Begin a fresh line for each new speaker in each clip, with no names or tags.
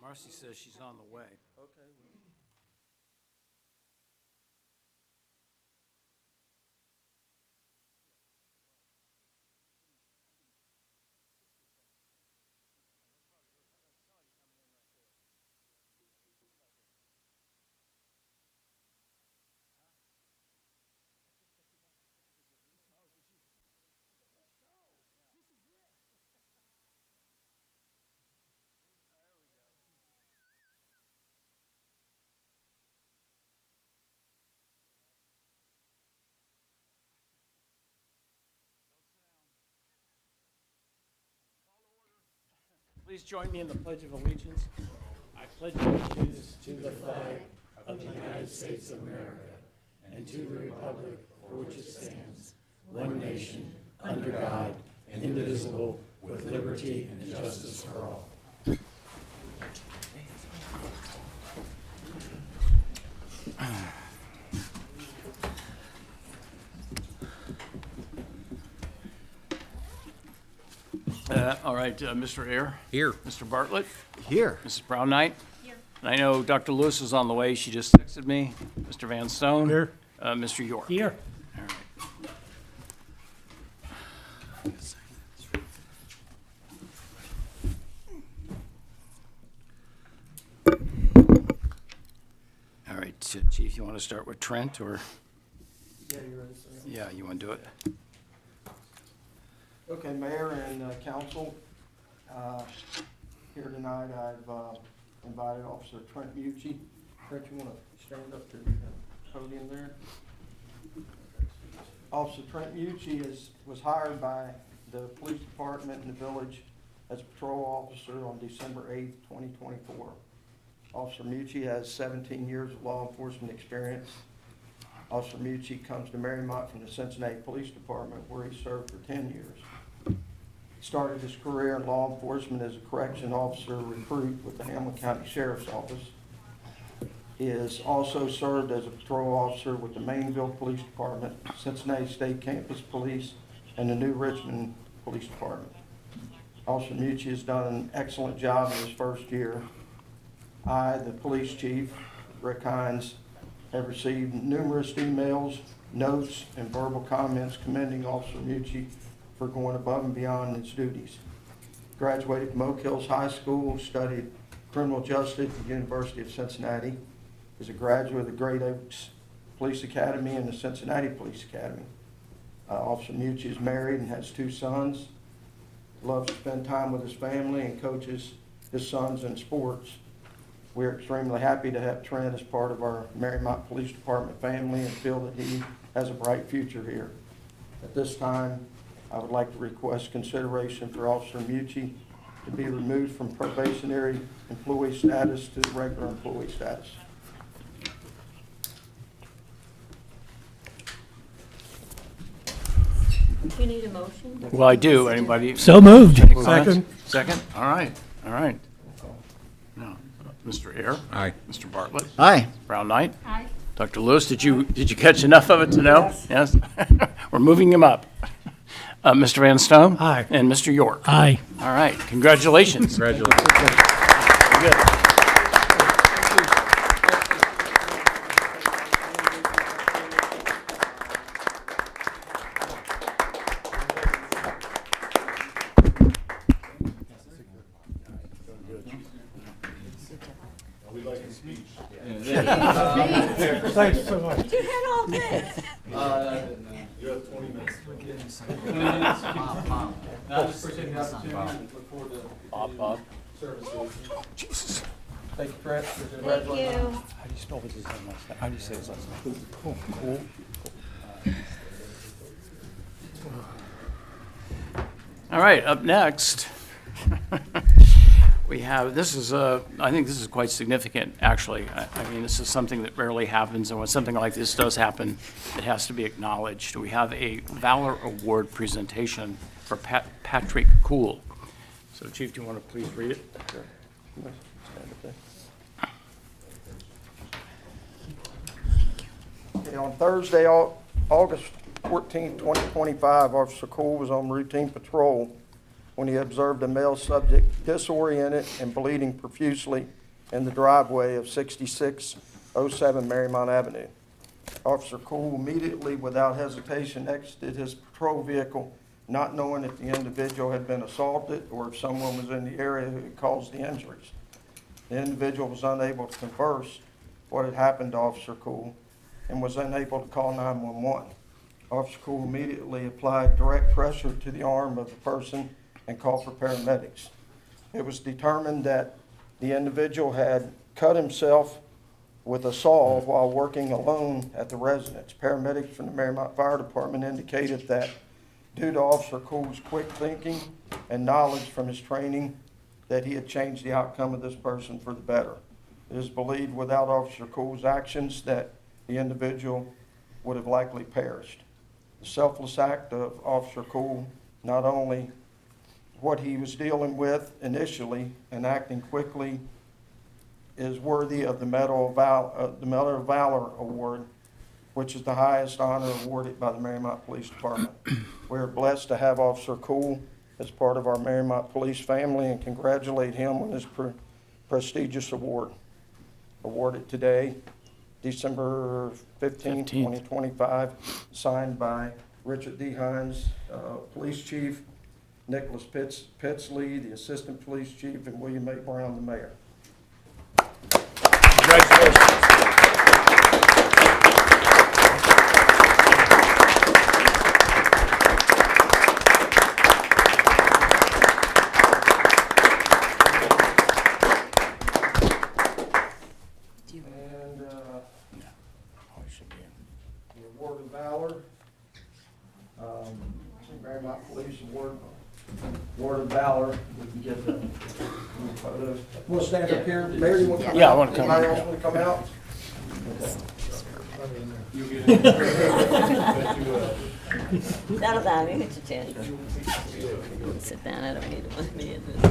Marcy says she's on the way.
Okay.
Please join me in the Pledge of Allegiance. I pledge allegiance to the flag of the United States of America and to the republic for which it stands, one nation, under God, indivisible, with liberty and justice for all. All right, Mr. Ayer.
Here.
Mr. Bartlett.
Here.
Mrs. Brown Knight. Here. And I know Dr. Lewis is on the way. She just texted me. Mr. Van Stone.
Here.
Mr. York.
Here.
All right. All right, Chief, you want to start with Trent, or?
Yeah, you ready, sir?
Yeah, you want to do it?
Okay, Mayor and council, here tonight I've invited Officer Trent Mucci. Trent, you want to stand up to the podium there? Officer Trent Mucci was hired by the police department in the village as a patrol officer on December 8th, 2024. Officer Mucci has 17 years of law enforcement experience. Officer Mucci comes to Mariemont from the Cincinnati Police Department, where he served for 10 years. He started his career in law enforcement as a correction officer recruit with the Hamilton County Sheriff's Office. He has also served as a patrol officer with the Mainville Police Department, Cincinnati State Campus Police, and the New Richmond Police Department. Officer Mucci has done an excellent job in his first year. I, the police chief, Rick Hines, have received numerous emails, notes, and verbal comments commending Officer Mucci for going above and beyond his duties. Graduated from Oak Hills High School, studied criminal justice at the University of Cincinnati, is a graduate of the Great Oaks Police Academy and the Cincinnati Police Academy. Officer Mucci is married and has 2 sons, loves to spend time with his family and coaches his sons in sports. We're extremely happy to have Trent as part of our Mariemont Police Department family and feel that he has a bright future here. At this time, I would like to request consideration for Officer Mucci to be removed from probationary employee status to regular employee status.
Do you need a motion?
Well, I do. Anybody?
So moved.
Second. Second? All right, all right. Now, Mr. Ayer.
Aye.
Mr. Bartlett.
Aye.
Brown Knight.
Aye.
Dr. Lewis, did you catch enough of it to know? Yes. We're moving him up. Mr. Van Stone.
Aye.
And Mr. York.
Aye.
All right, congratulations.
Congratulations.
Very good.
Thanks so much.
You had all day.
You have 20 minutes. I just appreciate the opportunity. Look forward to
Bob.
services.
Jesus.
Thank you, Trent.
Thank you.
How do you spell his last name? How do you say his last name? Cool. All right, up next, we have, this is, I think this is quite significant, actually. I mean, this is something that rarely happens, and when something like this does happen, it has to be acknowledged. We have a Valor Award presentation for Patrick Cool. So, Chief, do you want to please read it?
Sure. Stand up there. Okay, on Thursday, August 14, 2025, Officer Cole was on routine patrol when he observed a male subject disoriented and bleeding profusely in the driveway of 6607 Mariemont Avenue. Officer Cool immediately, without hesitation, exited his patrol vehicle, not knowing if the individual had been assaulted or if someone was in the area who had caused the injuries. The individual was unable to converse what had happened to Officer Cool and was unable to call 911. Officer Cool immediately applied direct pressure to the arm of the person and called for paramedics. It was determined that the individual had cut himself with a saw while working alone at the residence. Paramedics from the Mariemont Fire Department indicated that due to Officer Cool's quick thinking and knowledge from his training, that he had changed the outcome of this person for the better. It is believed without Officer Cool's actions that the individual would have likely perished. The selfless act of Officer Cool, not only what he was dealing with initially and acting quickly, is worthy of the Medal of Valor Award, which is the highest honor awarded by the Mariemont Police Department. We are blessed to have Officer Cool as part of our Mariemont Police family and congratulate him on this prestigious award. Awarded today, December 15, 2025, signed by Richard D. Hines, Police Chief, Nicholas Pitsley, the Assistant Police Chief, and William A. Brown, the Mayor.
Congratulations.
And the Award of Valor, Mariemont Police Award of Valor. We can get the photos. Want to stand up here? Mayor, you want to come out?
Yeah, I want to come
Anybody
out.
else want to come out?
Settle down, you get your chance. Sit down, I don't need to be in this.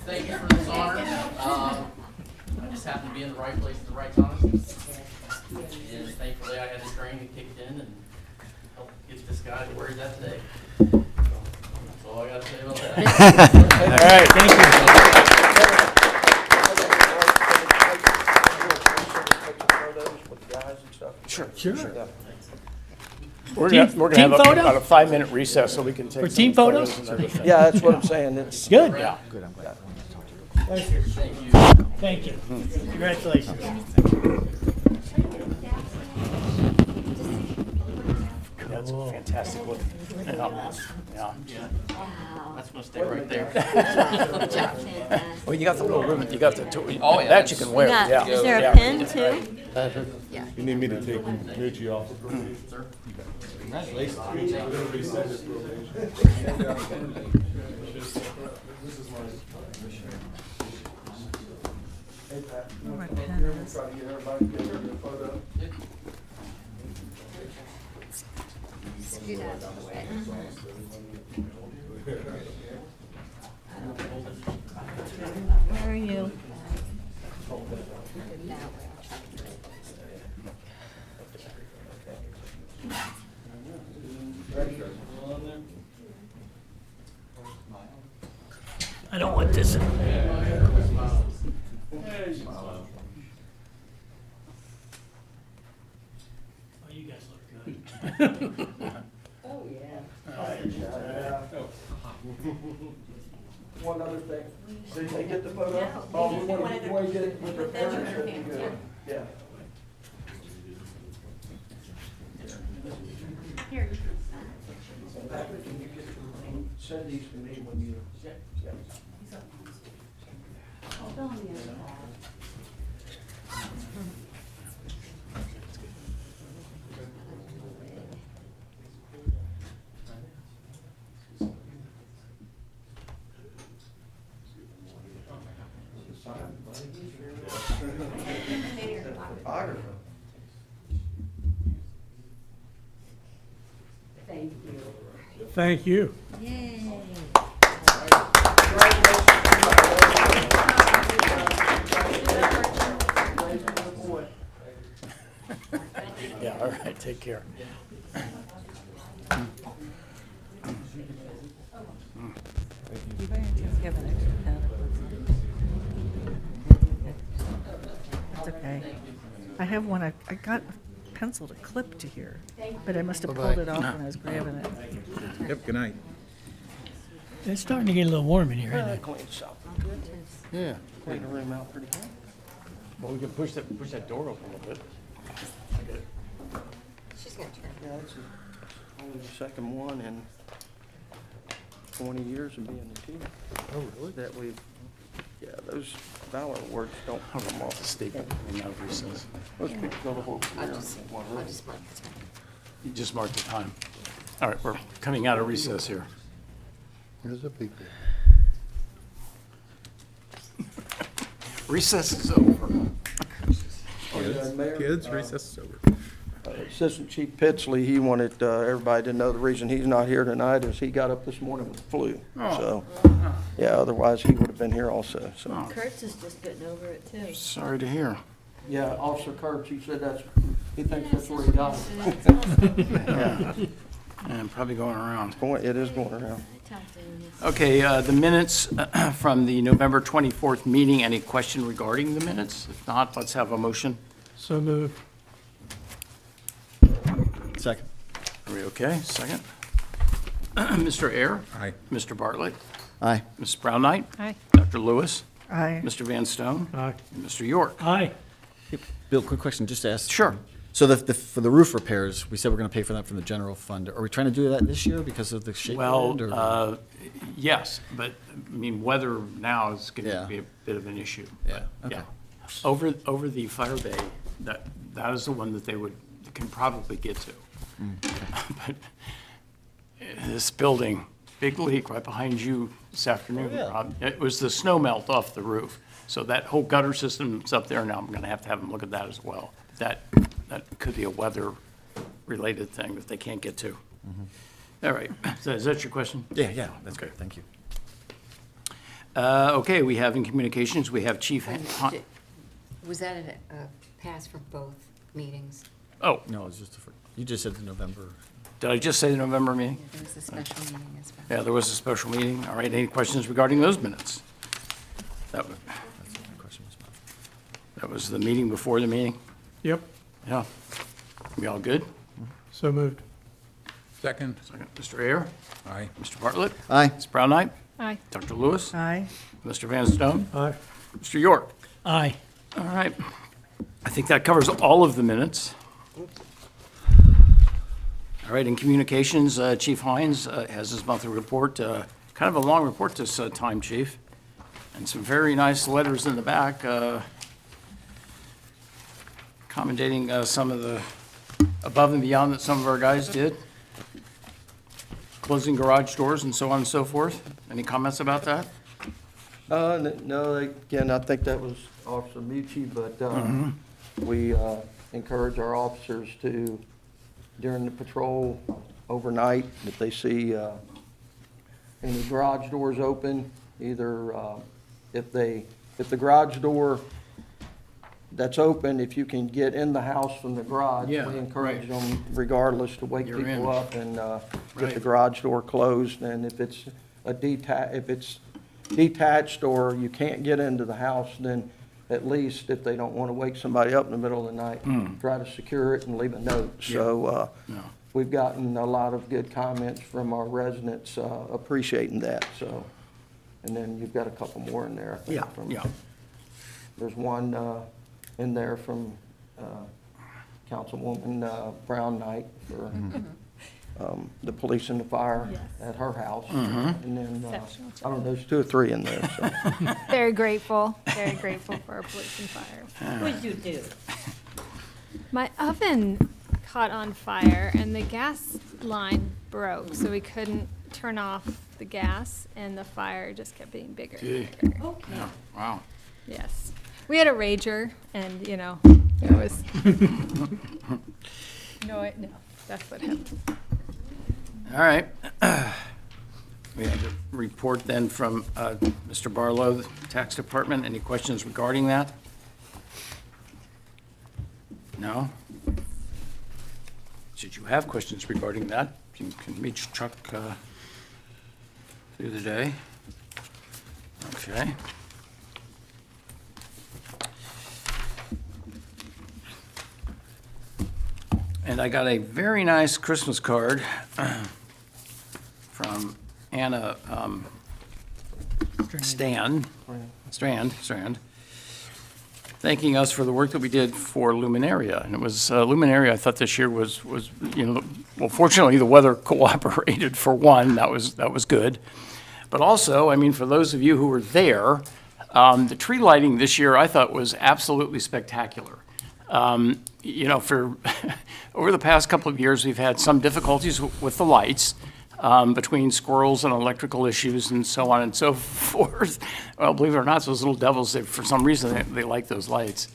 Thank you for this honor. I just happened to be in the right place at the right time. And thankfully I had the training kicked in and helped get this guy to where he's at today. That's all I got to say about that.
All right, thank you.
Sure.
We're gonna have
Team photo?
about a 5-minute recess so we can take
For
some
team photos?
and everything.
Yeah, that's what I'm saying. It's
Good.
Yeah.
Thank you. Thank you. Congratulations.
That's a fantastic look. Yeah.
That's gonna stay right there.
Well, you got the little ribbon, you got the,
Oh, yeah,
that you can wear,
Got-
yeah.
Is there
Yeah.
a pen too?
You need me to take Nucci off?
Sir?
Hey, Pat, you want to come up here? We'll try to get everybody to get a photo.
Scoot out of the way. Where are you?
I don't want this. Oh, you guys look good.
Oh, yeah.
One other thing. Did they get the photo? Oh, we want to get it with the parents. That'd be good. Yeah. Patrick, can you send these to me when you? Yeah.
Thank you.
Yay.
Yeah, all right, take care.
That's okay. I have one, I got a pencil to clip to here, but I must have pulled it off when I was grabbing it.
Yep, good night.
It's starting to get a little warm in here, isn't
Uh,
it?
Clean shop, good.
Yeah.
Clean the room out pretty good.
Well, we can push that door open a little bit.
Yeah, this is only the second one in 20 years of being a team.
Oh, really?
That we've, yeah, those Valor awards don't come off the
Staple, and now recess.
Those people go the whole career.
You just marked the time. All right, we're coming out of recess here.
Here's a peek.
Recess is over.
Mayor,
Kids, recess is over.
Assistant Chief Pitsley, he wanted everybody to know the reason he's not here tonight is he got up this morning with the flu. So, yeah, otherwise he would have been here also, so.
Kurtz is just getting over it too.
Sorry to hear.
Yeah, Officer Kurtz, he said he thinks that's where he got it.
Yeah. And probably going around.
It is going around.
I talked to him.
Okay, the minutes from the November 24th meeting, any question regarding the minutes? If not, let's have a motion.
So moved.
Second.
Are we okay? Second. Mr. Ayer?
Aye.
Mr. Bartlett?
Aye.
Mrs. Brown Knight?
Aye.
Dr. Lewis?
I,
Mr. Van Stone?
Aye.
And Mr. York?
Aye.
Bill, quick question, just to ask.
Sure.
So for the roof repairs, we said we're going to pay for that from the general fund. Are we trying to do that this year because of the shape band, or?
Well, yes, but, I mean, weather now is going to
Yeah.
be a bit of an issue.
Yeah,
But,
okay.
Over the fire bay, that is the one that they can probably get to. But this building, big leak right behind you this afternoon,
Oh, yeah.
Rob. It was the snow melt off the roof. So that whole gutter system's up there now. I'm going to have them look at that as well. That could be a weather-related thing that they can't get to. All right. So is that your question?
Yeah, that's great, thank you.
Okay, we have in communications, we have Chief.
Was that a pass for both meetings?
Oh,
No, it's just, you just said the November.
did I just say the November meeting?
There was a special meeting as well.
Yeah, there was a special meeting. All right, any questions regarding those minutes?
That's what my question was about.
That was the meeting before the meeting?
Yep.
Yeah. We all good?
So moved.
Second.
Second, Mr. Ayer?
Aye.
Mr. Bartlett?
Aye.
Ms. Brown Knight?
Aye.
Dr. Lewis?
I,
Mr. Van Stone?
Aye.
Mr. York?
Aye.
All right. I think that covers all of the minutes. All right, in communications, Chief Hines has his monthly report. Kind of a long report this time, Chief, and some very nice letters in the back commendating some of the above and beyond that some of our guys did, closing garage doors and so on and so forth. Any comments about that?
No, again, I think that was Officer Mucci, but we encourage our officers to, during the patrol overnight, if they see any garage doors open, either if the garage door that's open, if you can get in the house from the garage,
Yeah,
we encourage
right.
them regardless to wake
You're in.
people up and get
Right.
the garage door closed. And if it's if it's detached or you can't get into the house, then at least if they don't want to wake somebody up in the middle of the night, try to secure it and leave a note. So
No.
we've gotten a lot of good comments from our residents appreciating that, so. And then you've got a couple more in there, I think.
Yeah,
from-
yeah.
There's one in there from Councilwoman Brown Knight for the police and the fire at her house. And then, I don't know, there's 2 or 3 in there, so.
Very grateful for our police and fire.
What did you do?
My oven caught on fire and the gas line broke, so we couldn't turn off the gas, and the fire just kept getting bigger
Gee.
and bigger.
Okay.
Yeah, wow.
Yes. We had a rager, and, it was, no, that's what happened.
All right. We have a report then from Mr. Barlow, the Tax Department. Any questions regarding that? No? Should you have questions regarding that, you can reach Chuck through the day. Okay. And I got a very nice Christmas card from Anna Strand, thanking us for the work that we did for Luminaria. And it was, Luminaria, I thought this year was, well, fortunately, the weather cooperated for one. That was good. But also, I mean, for those of you who were there, the tree lighting this year I thought was absolutely spectacular. For over the past couple of years, we've had some difficulties with the lights between squirrels and electrical issues and so on and so forth. Well, believe it or not, those little devils, for some reason, they like those lights.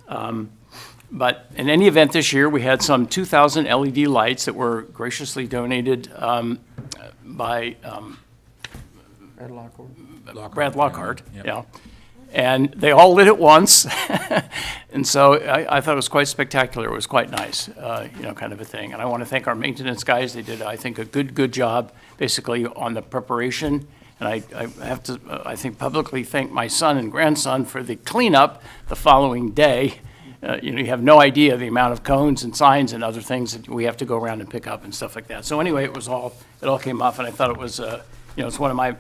But in any event, this year, we had some 2,000 LED lights that were graciously donated by Brad Lockhart. Yeah. And they all lit at once. And so I thought it was quite spectacular. It was quite nice, kind of a thing. And I want to thank our maintenance guys. They did, I think, a good job basically on the preparation. And I have to, I think, publicly thank my son and grandson for the cleanup the following day. You have no idea the amount of cones and signs and other things that we have to go around and pick up and stuff like that. So anyway, it all came off, and I thought it was, it's one of my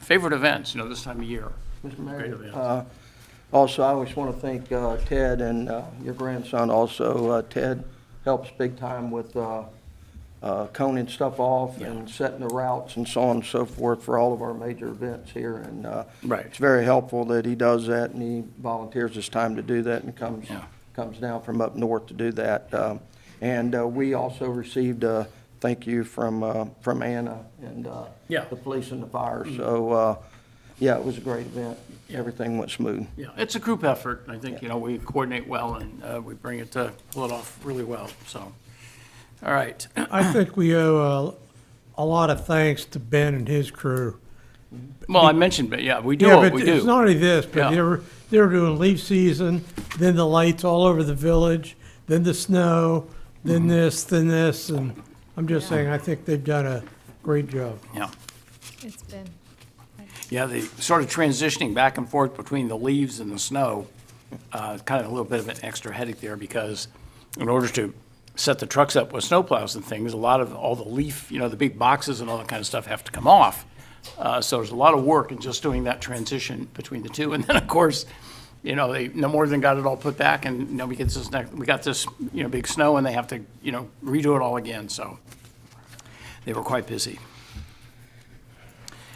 favorite events, this time of year.
Mr. Mayor, also, I always want to thank Ted and your grandson also. Ted helps big time with coning stuff off and setting the routes and so on and so forth for all of our major events here. And it's very helpful that he does that, and he volunteers his time to do that and comes down from up north to do that. And we also received a thank you from Anna and the police and the fire. So, it was a great event. Everything went smooth. Yeah,
it's a group effort. I think, we coordinate well, and we bring it to pull it off really well. So, all right.
I think we owe a lot of thanks to Ben and his crew.
Well, I mentioned, but we do what we do.
It's not only this, but they were doing leaf season, then the lights all over the village, then the snow, then this, and I'm just saying, I think they've done a great job.
Yeah.
It's been.
Yeah, they sort of transitioning back and forth between the leaves and the snow, kind of a little bit of an extra headache there, because in order to set the trucks up with snowplows and things, a lot of all the leaf, the big boxes and all that kind of stuff have to come off. So there's a lot of work in just doing that transition between the two. And then, of course, they no more than got it all put back, and we got this big snow, and they have to redo it all again. So they were quite busy.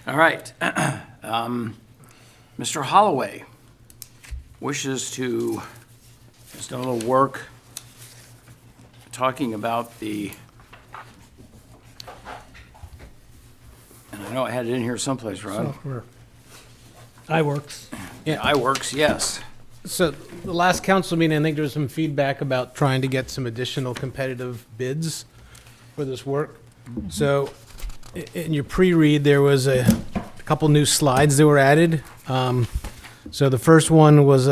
All right. Mr. Holloway has done a little work talking about and I know I had it in here someplace, Rod.
Software. iWorks.
Yeah.
iWorks, yes.
So the last council meeting, I think there was some feedback about trying to get some additional competitive bids for this work. So in your pre-read, there was a couple new slides that were added. So the first one was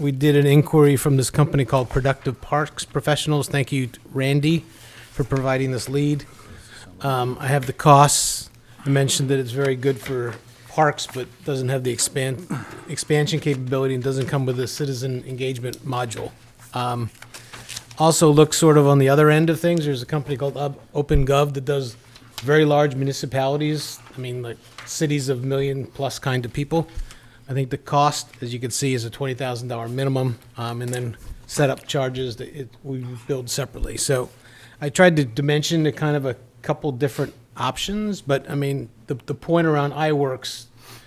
we did an inquiry from this company called Productive Parks Professionals. Thank you, Randy, for providing this lead. I have the costs. I mentioned that it's very good for parks, but doesn't have the expansion capability and doesn't come with a citizen engagement module. Also looks sort of on the other end of things. There's a company called OpenGov that does very large municipalities, like cities of million-plus kind of people. I think the cost, as you can see, is a $20,000 minimum, and then setup charges that we build separately. So I tried to dimension the kind of a couple different options, but the point around iWorks,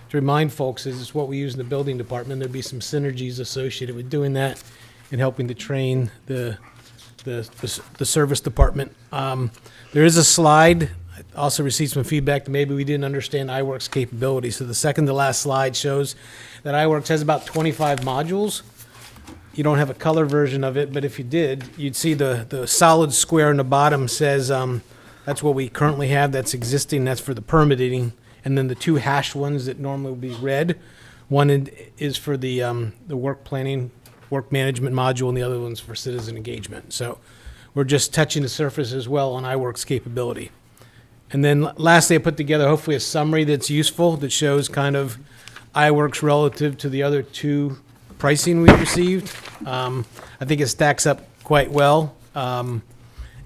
to remind folks, is it's what we use in the building department. There'd be some synergies associated with doing that and helping to train the service department. There is a slide. I also received some feedback that maybe we didn't understand iWorks capability. So the second to last slide shows that iWorks has about 25 modules. You don't have a color version of it, but if you did, you'd see the solid square in the bottom says That's what we currently have that's existing, that's for the permitting. And then the two hashed ones that normally would be red, is for the work planning, work management module, and the other one's for citizen engagement. So we're just touching the surface as well on iWorks capability. And then lastly, I put together hopefully a summary that's useful, that shows kind of iWorks relative to the other two pricing we received. I think it stacks up quite well. And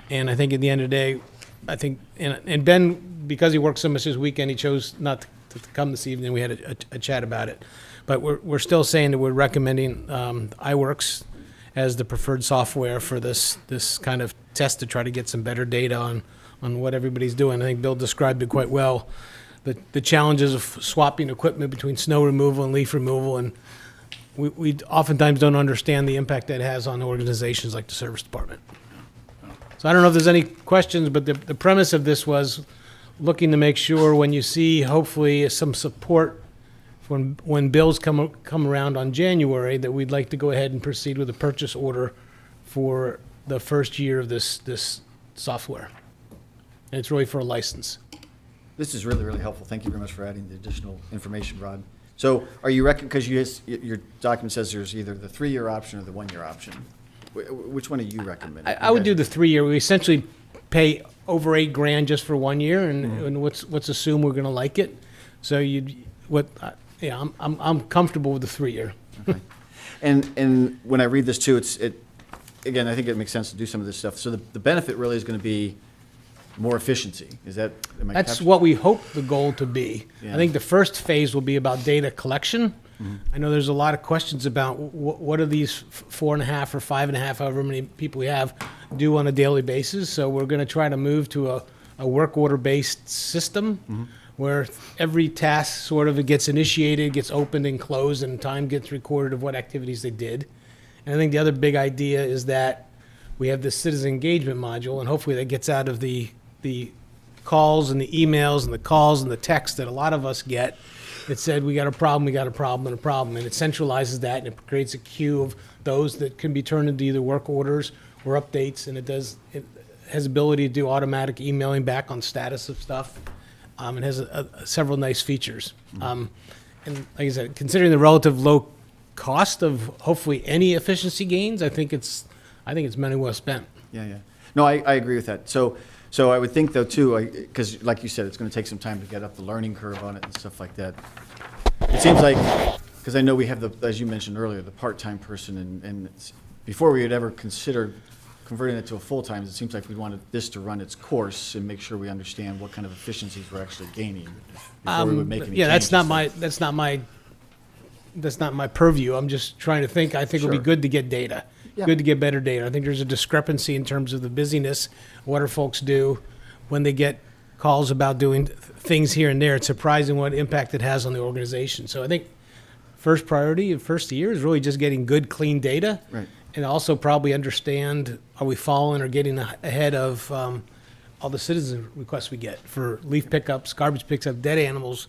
I think at the end of the day, I think, and Ben, because he worked so much this weekend, he chose not to come this evening. We had a chat about it. But we're still saying that we're recommending iWorks as the preferred software for this kind of test to try to get some better data on what everybody's doing. I think Bill described it quite well. The challenges of swapping equipment between snow removal and leaf removal, and we oftentimes don't understand the impact that has on organizations like the service department. So I don't know if there's any questions, but the premise of this was looking to make sure when you see hopefully some support when bills come around on January, that we'd like to go ahead and proceed with a purchase order for the first year of this software. And it's really for a license.
This is really, really helpful. Thank you very much for adding the additional information, Rod. So are you because your document says there's either the 3-year option or the 1-year option. Which one are you recommending?
I would do the 3-year. We essentially pay over $8,000 just for 1 year, and let's assume we're going to like it. So I'm comfortable with the 3-year.
Okay. And when I read this too, again, I think it makes sense to do some of this stuff. So the benefit really is going to be more efficiency.
That's what we hope the goal to be.
Yeah.
I think the first phase will be about data collection. Mm-hmm. I know there's a lot of questions about what are these 4.5 or 5.5, however many people we have, do on a daily basis. So we're going to try to move to a work order-based system. Mm-hmm. Where every task sort of gets initiated, gets opened and closed, and time gets recorded of what activities they did. And I think the other big idea is that we have this citizen engagement module, and hopefully that gets out of the calls and the emails and the calls and the texts that a lot of us get. It said, we got a problem, and a problem. And it centralizes that, and it creates a queue of those that can be turned into either work orders or updates, and it has ability to do automatic emailing back on status of stuff. It has several nice features. And like I said, considering the relative low cost of hopefully any efficiency gains, I think it's money well spent.
Yeah. No, I agree with that. So I would think though too, because like you said, it's going to take some time to get up the learning curve on it and stuff like that. It seems like, because I know we have as you mentioned earlier, the part-time person, and before we would ever consider converting it to a full-time, it seems like we wanted this to run its course and make sure we understand what kind of efficiencies we're actually gaining before we would make any changes.
That's not my purview. I'm just trying to think. I think it'll be good to get data, good to get better data. I think there's a discrepancy in terms of the busyness. What do folks do when they get calls about doing things here and there? It's surprising what impact it has on the organization. So I think first priority of first year is really just getting good, clean data.
Right.
And also probably understand, are we following or getting ahead of all the citizen requests we get for leaf pickups, garbage picks up, dead animals,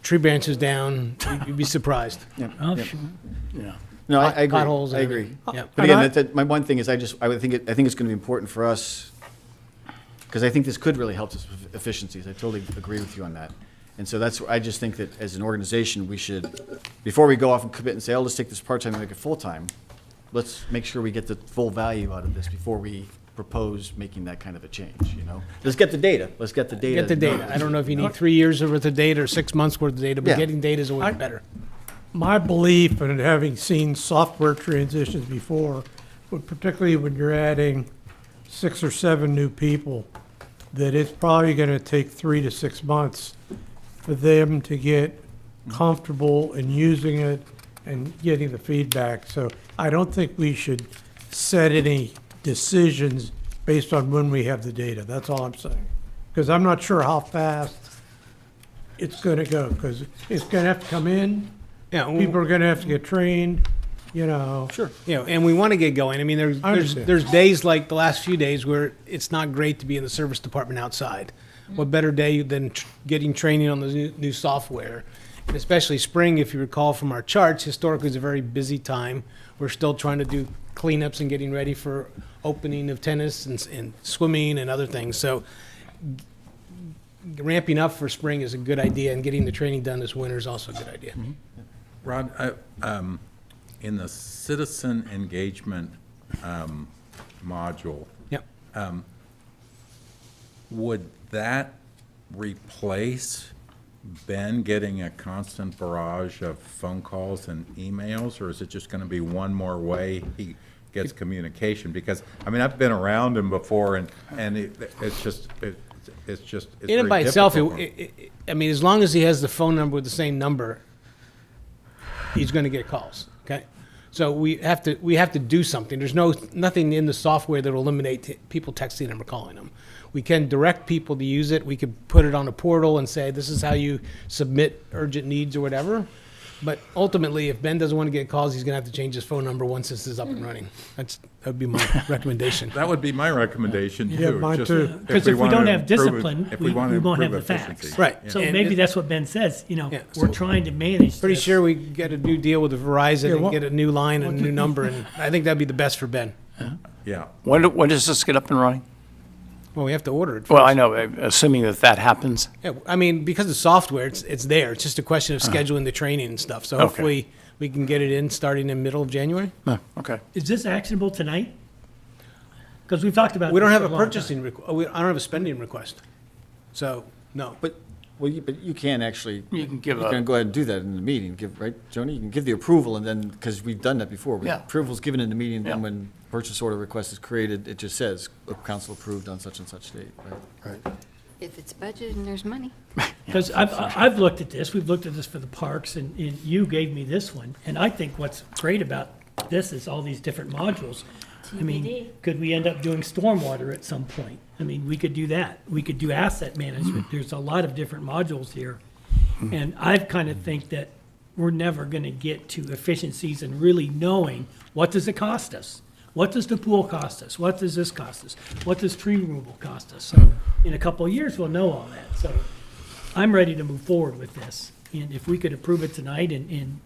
tree branches down. You'd be surprised.
Yeah.
Oh,
Yep.
sure. Yeah.
No, I agree.
Potholes
I
and
agree.
everything. Yeah.
But again, my one thing is I think it's going to be important for us, because I think this could really help us with efficiencies. I totally agree with you on that. And so I just think that as an organization, we should, before we go off and commit and say, oh, let's take this part-time and make it full-time, let's make sure we get the full value out of this before we propose making that kind of a change, you know? Let's get the data.
Get the data. I don't know if you need 3 years worth of data or 6 months worth of data, but
Yeah.
getting data is always better.
My belief, and having seen software transitions before, but particularly when you're adding 6 or 7 new people, that it's probably going to take 3 to 6 months for them to get comfortable in using it and getting the feedback. So I don't think we should set any decisions based on when we have the data. That's all I'm saying. Because I'm not sure how fast it's going to go, because it's going to have to come in.
Yeah,
People are going to have to get trained, you know.
Sure. You know, and we want to get going. I mean,
I understand.
there's days like the last few days where it's not great to be in the service department outside. What better day than getting training on the new software? And especially spring, if you recall from our charts, historically is a very busy time. We're still trying to do cleanups and getting ready for opening of tennis and swimming and other things. So ramping up for spring is a good idea, and getting the training done this winter is also a good idea.
Rod, in the citizen engagement module,
Yep.
would that replace Ben getting a constant barrage of phone calls and emails, or is it just going to be one more way he gets communication? Because, I mean, I've been around him before, and it's
In and by
very
itself,
difficult.
I mean, as long as he has the phone number with the same number, he's going to get calls, okay? So we have to do something. There's nothing in the software that will eliminate people texting him or calling him. We can direct people to use it. We could put it on a portal and say, this is how you submit urgent needs or whatever. But ultimately, if Ben doesn't want to get calls, he's going to have to change his phone number once this is up and running. That would be my recommendation.
That would be my recommendation, too.
Yeah, mine
just
too.
Because if we
wanna
don't have
improve-
discipline,
if
we
wanna
won't have
improve
the facts.
efficiency.
Right.
So
And
maybe
it-
that's what Ben says,
Yeah,
we're
so-
trying to manage
Pretty
this.
sure we get a new deal with Verizon
Yeah,
and
what-
get a new line and a new number, and I think that'd be the best for Ben.
Yeah.
When does this get up and running?
Well, we have to order it.
Well,
first.
I know, assuming that happens.
Yeah, I mean, because of software, it's there. It's just a question of scheduling the training and stuff. So
Okay.
hopefully we can get it in starting in middle of January.
Okay.
Is this actionable tonight? Because we've talked about.
We don't
this
have
for
a
long time.
purchasing, I don't have a spending request. So, no.
But you can actually.
You can give
You can go ahead and do that in the meeting, right, Joni? You can give the approval, and then, because we've done that before.
Yeah.
Approval's given in the meeting,
Yeah.
and when purchase order request is created, it just says, council approved on such and such date, right?
If it's budgeted and there's money.
Because I've looked at this, we've looked at this for the parks, and you gave me this one. And I think what's great about this is all these different modules. I mean,
TBD.
could we end up doing stormwater at some point? I mean, we could do that. We could do asset management. There's a lot of different modules here. And I kind of think that we're never going to get to efficiencies and really knowing what does it cost us? What does the pool cost us? What does this cost us? What does tree removal cost us? So in a couple of years, we'll know all that. So I'm ready to move forward with this. And if we could approve it tonight, and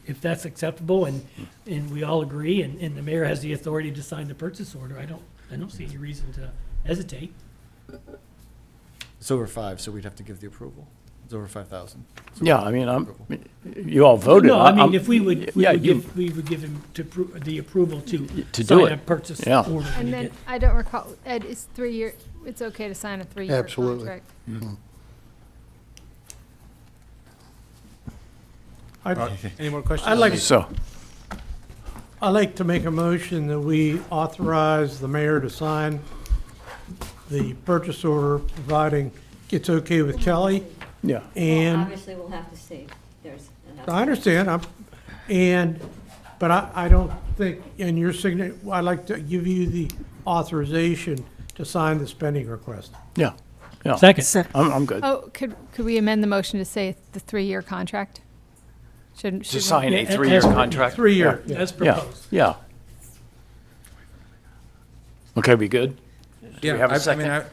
if that's acceptable, and we all agree, and the mayor has the authority to sign the purchase order, I don't see any reason to hesitate.
It's over 5, so we'd have to give the approval. It's over 5,000.
Yeah, I mean, you all voted.
No, I mean,
I'm-
if we would
Yeah, you-
give him the approval to
do
sign
it.
a purchase
Yeah.
order. when
And
you
then,
get-
I don't recall, Ed, it's 3-year, it's okay to sign a 3-year
Absolutely.
contract.
Any more questions?
I'd like,
So,
I'd like to make a motion that we authorize the mayor to sign the purchase order, providing it's okay with Kelly.
yeah.
And
Obviously, we'll have to see. There's.
I understand, but I don't think, in your signature, I'd like to give you the authorization to sign the spending request.
Yeah. Yeah.
Second.
I'm good.
Oh, could we amend the motion to say the 3-year contract? Shouldn't
To
we?
sign a
Yeah,
3-year
as written.
contract?
3-year.
As
Yeah,
proposed.
yeah. Okay, we good?
Yeah,
we have a
I
second?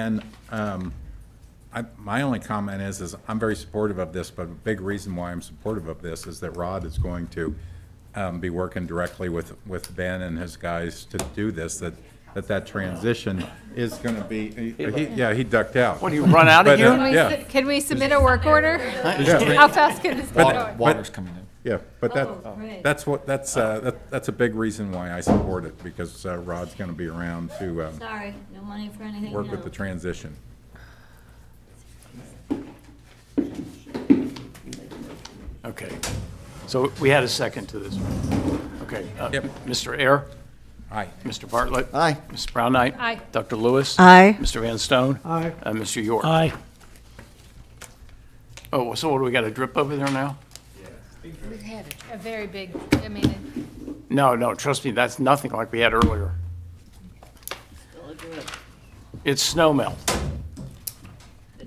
mean, my only comment is I'm very supportive of this, but a big reason why I'm supportive of this is that Rod is going to be working directly with Ben and his guys to do this, that transition is gonna be, he ducked out.
What, do you run out of
But,
here?
yeah.
Can we submit a work order? How fast can this be going?
Water's coming in.
Yeah, but
Oh, great.
that's a big reason why I support it, because Rod's gonna be around to
Sorry, no money for anything
work with
now.
the transition.
Okay. So we had a second to this one. Okay.
Yep.
Mr. Air?
Aye.
Mr. Bartlett?
Aye.
Ms. Brown Knight?
Aye.
Dr. Lewis?
Aye.
Mr. Van Stone?
Aye.
And Mr. York?
Aye.
Oh, so what, do we got a drip over there now?
We've had it.
A very big, I mean,
No, trust me, that's nothing like we had earlier.
Still a drip.
It's snow melt.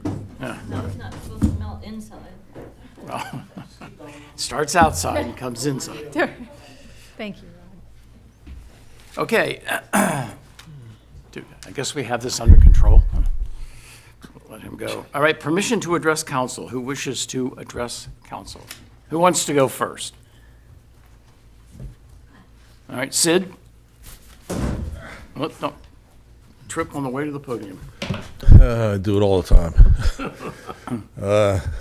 No, it's not supposed to melt inside.
Starts outside and comes inside.
thank you, Ron.
Okay. Dude, I guess we have this under control. Let him go. All right, permission to address council. Who wishes to address council? Who wants to go first? All right, Sid? What, no, trip on the way to the podium.
I do it all the time.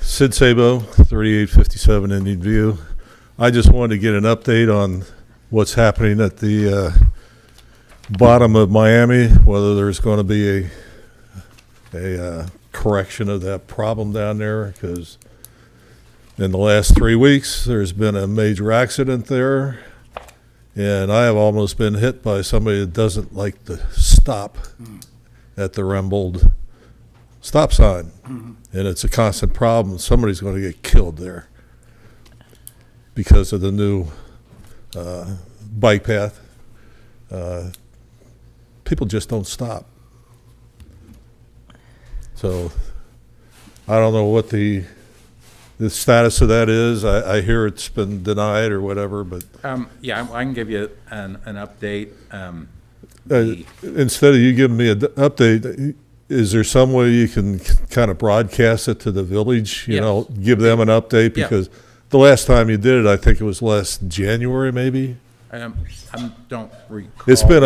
Sid Sabo, 3857 Indian View. I just wanted to get an update on what's happening at the bottom of Miami, whether there's going to be a correction of that problem down there, because in the last 3 weeks, there's been a major accident there, and I have almost been hit by somebody that doesn't like to stop at the Rembold stop sign. And it's a constant problem. Somebody's going to get killed there because of the new bike path. People just don't stop. So I don't know what the status of that is. I hear it's been denied or whatever, but
Yeah, I can give you an update.
instead of you giving me an update, is there some way you can kind of broadcast it to the village? You
Yes.
know, give them an update,
Yeah.
because the last time you did it, I think it was last January, maybe.
I don't recall.
It's been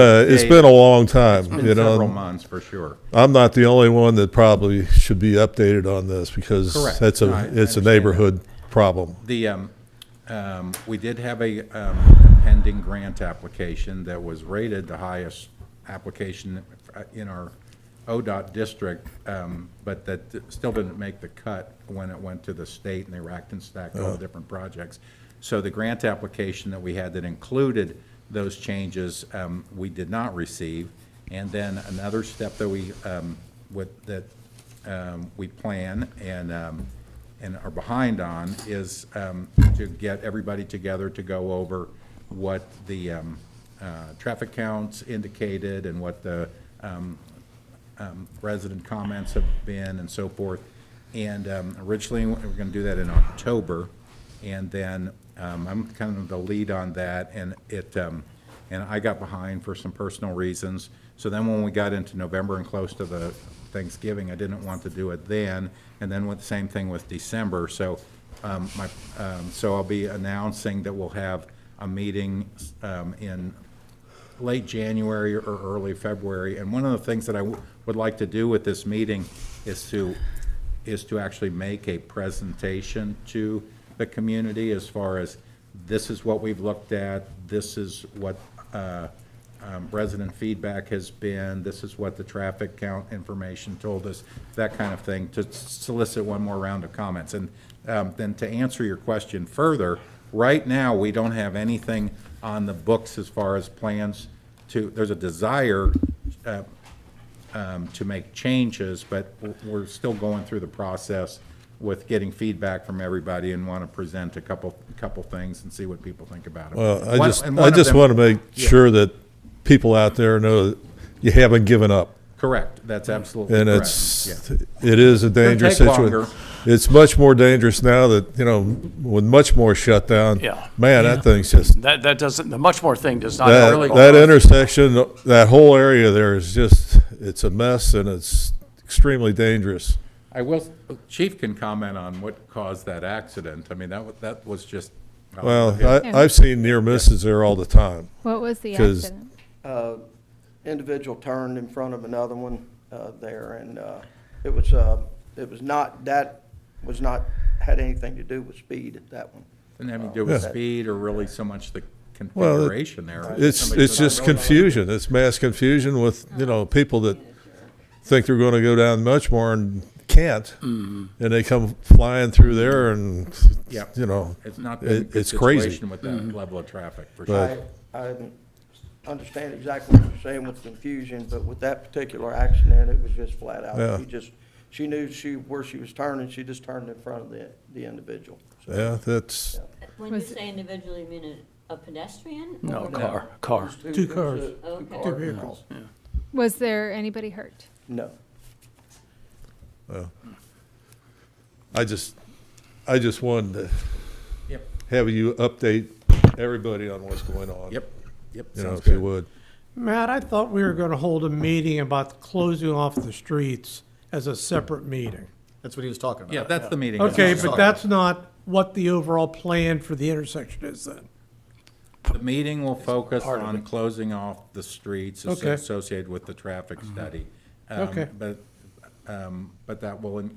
a long time.
It's been
You know,
several months for sure.
I'm not the only one that probably should be updated on this, because
Correct.
it's
No,
a
I
it's a
understand
neighborhood problem.
We did have a pending grant application that was rated the highest application in our ODOT district, but that still didn't make the cut when it went to the state, and they racked and stacked all the different projects. So the grant application that we had that included those changes, we did not receive. And then another step that we plan and are behind on is to get everybody together to go over what the traffic counts indicated and what the resident comments have been and so forth. And originally, we were going to do that in October, and then I'm kind of the lead on that, and and I got behind for some personal reasons. So then when we got into November and close to the Thanksgiving, I didn't want to do it then, and then with the same thing with December. So so I'll be announcing that we'll have a meeting in late January or early February. And one of the things that I would like to do with this meeting is to actually make a presentation to the community as far as, this is what we've looked at, this is what resident feedback has been, this is what the traffic count information told us, that kind of thing, to solicit one more round of comments. And then to answer your question further, right now, we don't have anything on the books as far as plans to, there's a desire to make changes, but we're still going through the process with getting feedback from everybody, and want to present a couple things and see what people think about it.
Well, I just want to make sure that people out there know that you haven't given up.
Correct, that's absolutely
And
correct.
it is a dangerous
take
situation.
longer.
It's much more dangerous now that, you know, with much more shut down.
Yeah.
Man, that thing's just,
That doesn't, the much more thing does not
that,
really.
that intersection, that whole area there is just, it's a mess, and it's extremely dangerous.
Chief can comment on what caused that accident. I mean, that was just.
Well,
Yeah.
I've seen near misses there all the time.
What was the
'Cause-
accident?
Individual turned in front of another one there, and it was not, that was not, had anything to do with speed at that one.
Didn't have anything to do with
Yeah.
speed or really so much the
Well,
configuration there.
It's
Somebody said,
just
"I don't know."
confusion. It's mass confusion with, you know, people that think they're going to go down much more and can't, and they come flying through there, and
Yeah.
you know,
It's not been a good
it's crazy.
situation with that level of traffic, for
But-
sure.
I understand exactly what you're saying with confusion, but with that particular accident, it was just flat
Yeah.
out. She knew where she was turning, she just turned in front of the individual. So,
Yeah, that's,
When you
Was it-
say individual, you mean a pedestrian?
No,
or-
car.
Two cars.
Okay.
Two vehicles.
Was there anybody hurt?
No.
I just wanted to
Yep.
have you update everybody on what's going on.
Yep,
You know,
sounds
if you
good.
would.
Matt, I thought we were going to hold a meeting about closing off the streets as a separate meeting.
That's what he was talking about.
Yeah, that's the meeting.
Okay,
That's
but
what-
that's not what the overall plan for the intersection is then.
The meeting will focus
part of
on
it.
closing off the streets
Okay.
associated with the traffic study.
Okay.
But that will,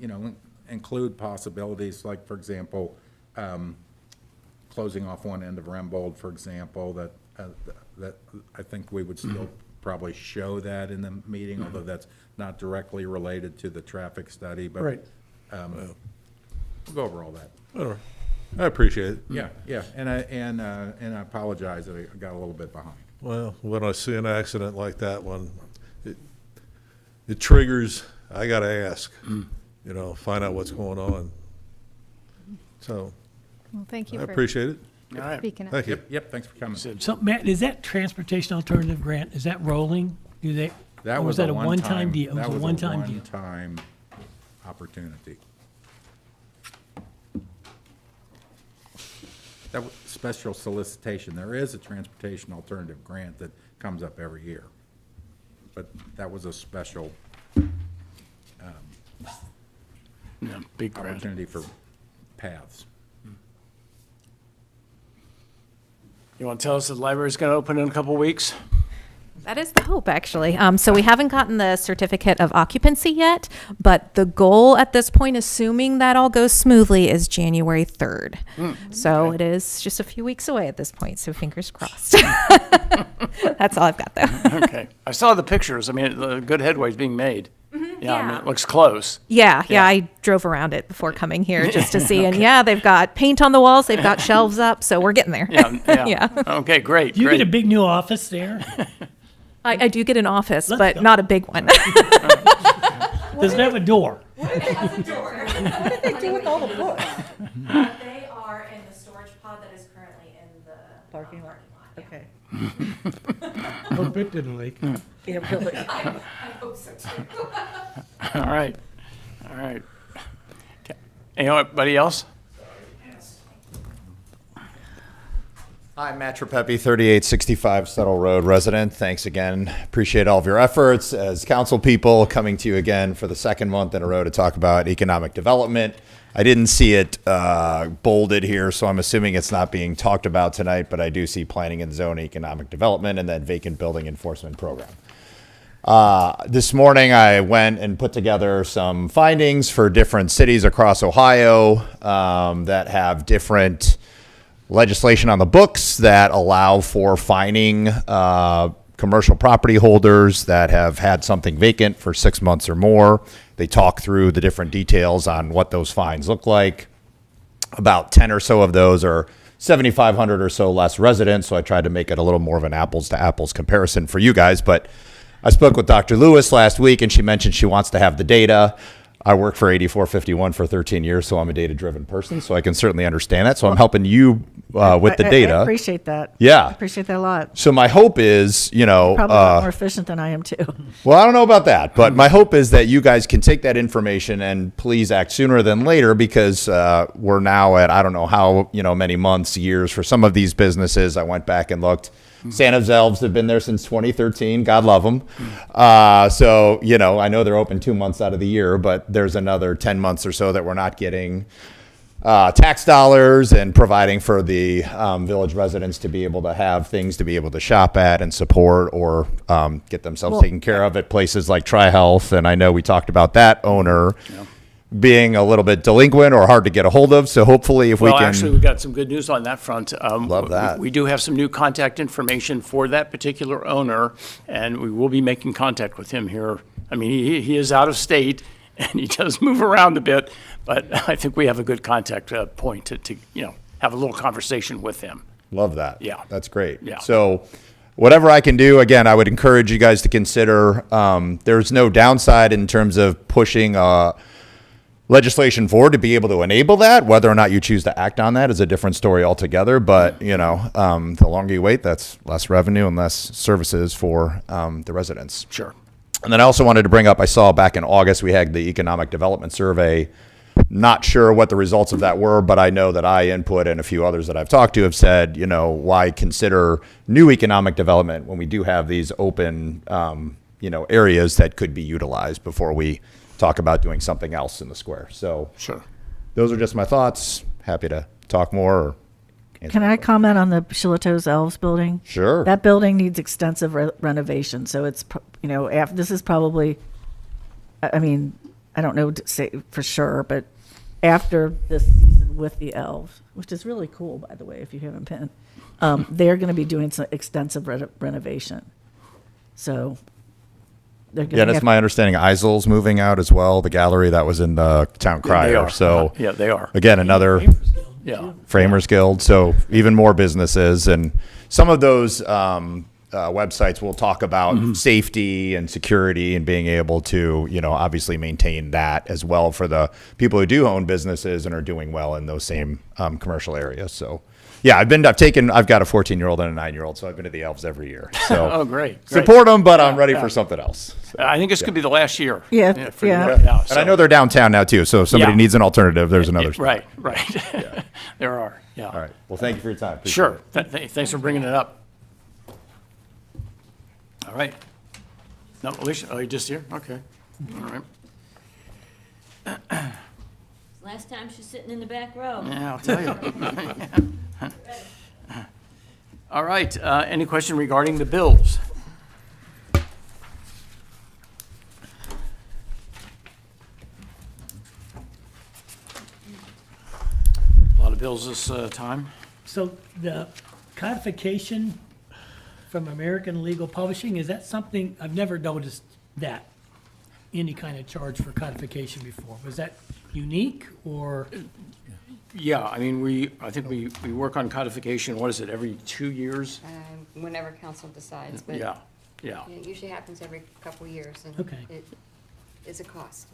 include possibilities, like, for example, closing off one end of Rembold, for example, that I think we would still probably show that in the meeting, although that's not directly related to the traffic study, but.
Right.
We'll go over all that.
All right. I appreciate it.
Yeah, and I apologize that I got a little bit behind.
Well, when I see an accident like that one, it triggers, I gotta ask, find out what's going on. So,
Well, thank you
I
for
appreciate it.
All right.
speaking up.
Thank you.
Yep, thanks for coming.
So Matt, is that transportation alternative grant, is that rolling? Do they,
That
or
was
that
a one-time
deal? It was a one-time deal.
one-time opportunity. That was special solicitation. There is a transportation alternative grant that comes up every year. But that was a special
Yeah, big grant.
opportunity for paths.
You want to tell us that the library's going to open in a couple weeks?
That is the hope, actually. So we haven't gotten the certificate of occupancy yet, but the goal at this point, assuming that all goes smoothly, is January 3rd. So it is just a few weeks away at this point, so fingers crossed. That's all I've got, though.
Okay. I saw the pictures. I mean, the good headway's being made. Yeah, I mean, it looks close.
Yeah, I drove around it before coming here just to see. And yeah, they've got paint on the walls, they've got shelves up, so we're getting there.
Yeah. Okay, great.
Do you
great.
get a big new office there?
I do get an office,
Let's
but
go.
not a big one.
Does it have a door?
What did they do with all the books? They are in the storage pod that is currently in the
Parking lot. Okay.
Hope it didn't leak.
Yeah, really.
I hope so too.
All right. All right. Anybody else?
Hi, Matt Trapepi, 3865 Settle Road resident. Thanks again. Appreciate all of your efforts as council people, coming to you again for the second month in a row to talk about economic development. I didn't see it bolded here, so I'm assuming it's not being talked about tonight, but I do see planning and zoning, economic development, and then vacant building enforcement program. This morning, I went and put together some findings for different cities across Ohio that have different legislation on the books that allow for fining commercial property holders that have had something vacant for 6 months or more. They talk through the different details on what those fines look like. About 10 or so of those are 7,500 or so less residents, so I tried to make it a little more of an apples to apples comparison for you guys. But I spoke with Dr. Lewis last week, and she mentioned she wants to have the data. I worked for 8451 for 13 years, so I'm a data-driven person, so I can certainly understand that. So I'm helping you with the data.
I appreciate that.
Yeah.
I appreciate that a lot.
So my hope is,
Probably a lot more efficient than I am too.
well, I don't know about that, but my hope is that you guys can take that information and please act sooner than later, because we're now at, I don't know how, many months, years for some of these businesses. I went back and looked. Santa's elves have been there since 2013. God love them. So, I know they're open 2 months out of the year, but there's another 10 months or so that we're not getting tax dollars and providing for the village residents to be able to have things to be able to shop at and support or get themselves taken care of at places like Tri-Health. And I know we talked about that owner being a little bit delinquent or hard to get a hold of. So hopefully if we can...
Well, actually, we've got some good news on that front.
Love that.
We do have some new contact information for that particular owner, and we will be making contact with him here. I mean, he is out of state, and he does move around a bit, but I think we have a good contact point to have a little conversation with him.
Love that.
Yeah.
That's great.
Yeah.
So whatever I can do, again, I would encourage you guys to consider. There's no downside in terms of pushing legislation forward to be able to enable that. Whether or not you choose to act on that is a different story altogether. But, the longer you wait, that's less revenue and less services for the residents.
Sure.
And then I also wanted to bring up, I saw back in August, we had the Economic Development Survey. Not sure what the results of that were, but I know that I input and a few others that I've talked to have said, why consider new economic development when we do have these open, areas that could be utilized before we talk about doing something else in the square. So
sure,
those are just my thoughts. Happy to talk more or
Can I comment on the Shillitoe's Elves building?
Sure.
That building needs extensive renovation, so it's, this is probably, I mean, I don't know to say for sure, but after this season with the Elves, which is really cool, by the way, if you haven't been, they're going to be doing some extensive renovation. So they're going to
Yeah, that's my understanding. Eisel's moving out as well, the gallery that was in the town crier.
are.
So
Yeah, they are.
Again, another
Yeah.
Framers Guild, so even more businesses. And some of those websites will talk about safety and security and being able to, obviously maintain that as well for the people who do own businesses and are doing well in those same commercial areas. So yeah, I've got a 14-year-old and a 9-year-old, so I've been to the Elves every year. So
Oh, great.
support them, but I'm ready for something else. So,
I think this could be the last year.
Yeah,
for
yeah.
the- yeah,
And I know they're downtown now too, so if somebody
Yeah.
needs an alternative, there's another spot.
Right. There are, yeah.
All right. Well, thank you for your time. Appreciate
Sure.
it.
Thanks for bringing it up. All right. No, Alicia, oh, you're just here? Okay. All right.
Last time she's sitting in the back row.
Yeah, I'll tell you. All right, any question regarding the bills? A lot of bills this time.
So the codification from American Legal Publishing, is that something, I've never noticed that, any kind of charge for codification before. Was that unique or?
Yeah, I mean, I think we work on codification, what is it, every 2 years?
Whenever council decides, but
Yeah, yeah.
it usually happens every couple of years, and
Okay.
it is a cost.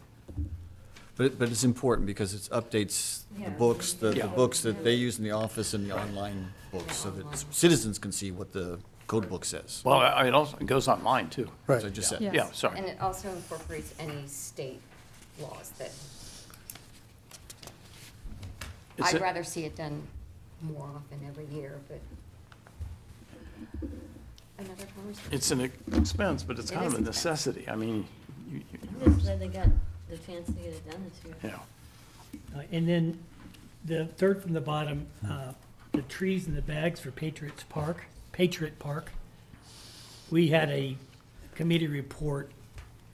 But it's important because it updates the books, the
Yeah.
books that they use in the office and the online books, so that citizens can see what the code book says.
Well, it goes online too.
As I just said.
Yeah, sorry.
And it also incorporates any state laws that,
It's
I'd
a-
rather see it done more often every year, but another conversation.
It's an expense, but it's
It
kind of
is
a
expensive.
necessity. I mean,
I'm glad they got the chance to get it done this year.
yeah.
And then the third from the bottom, the trees in the bags for Patriot Park. We had a committee report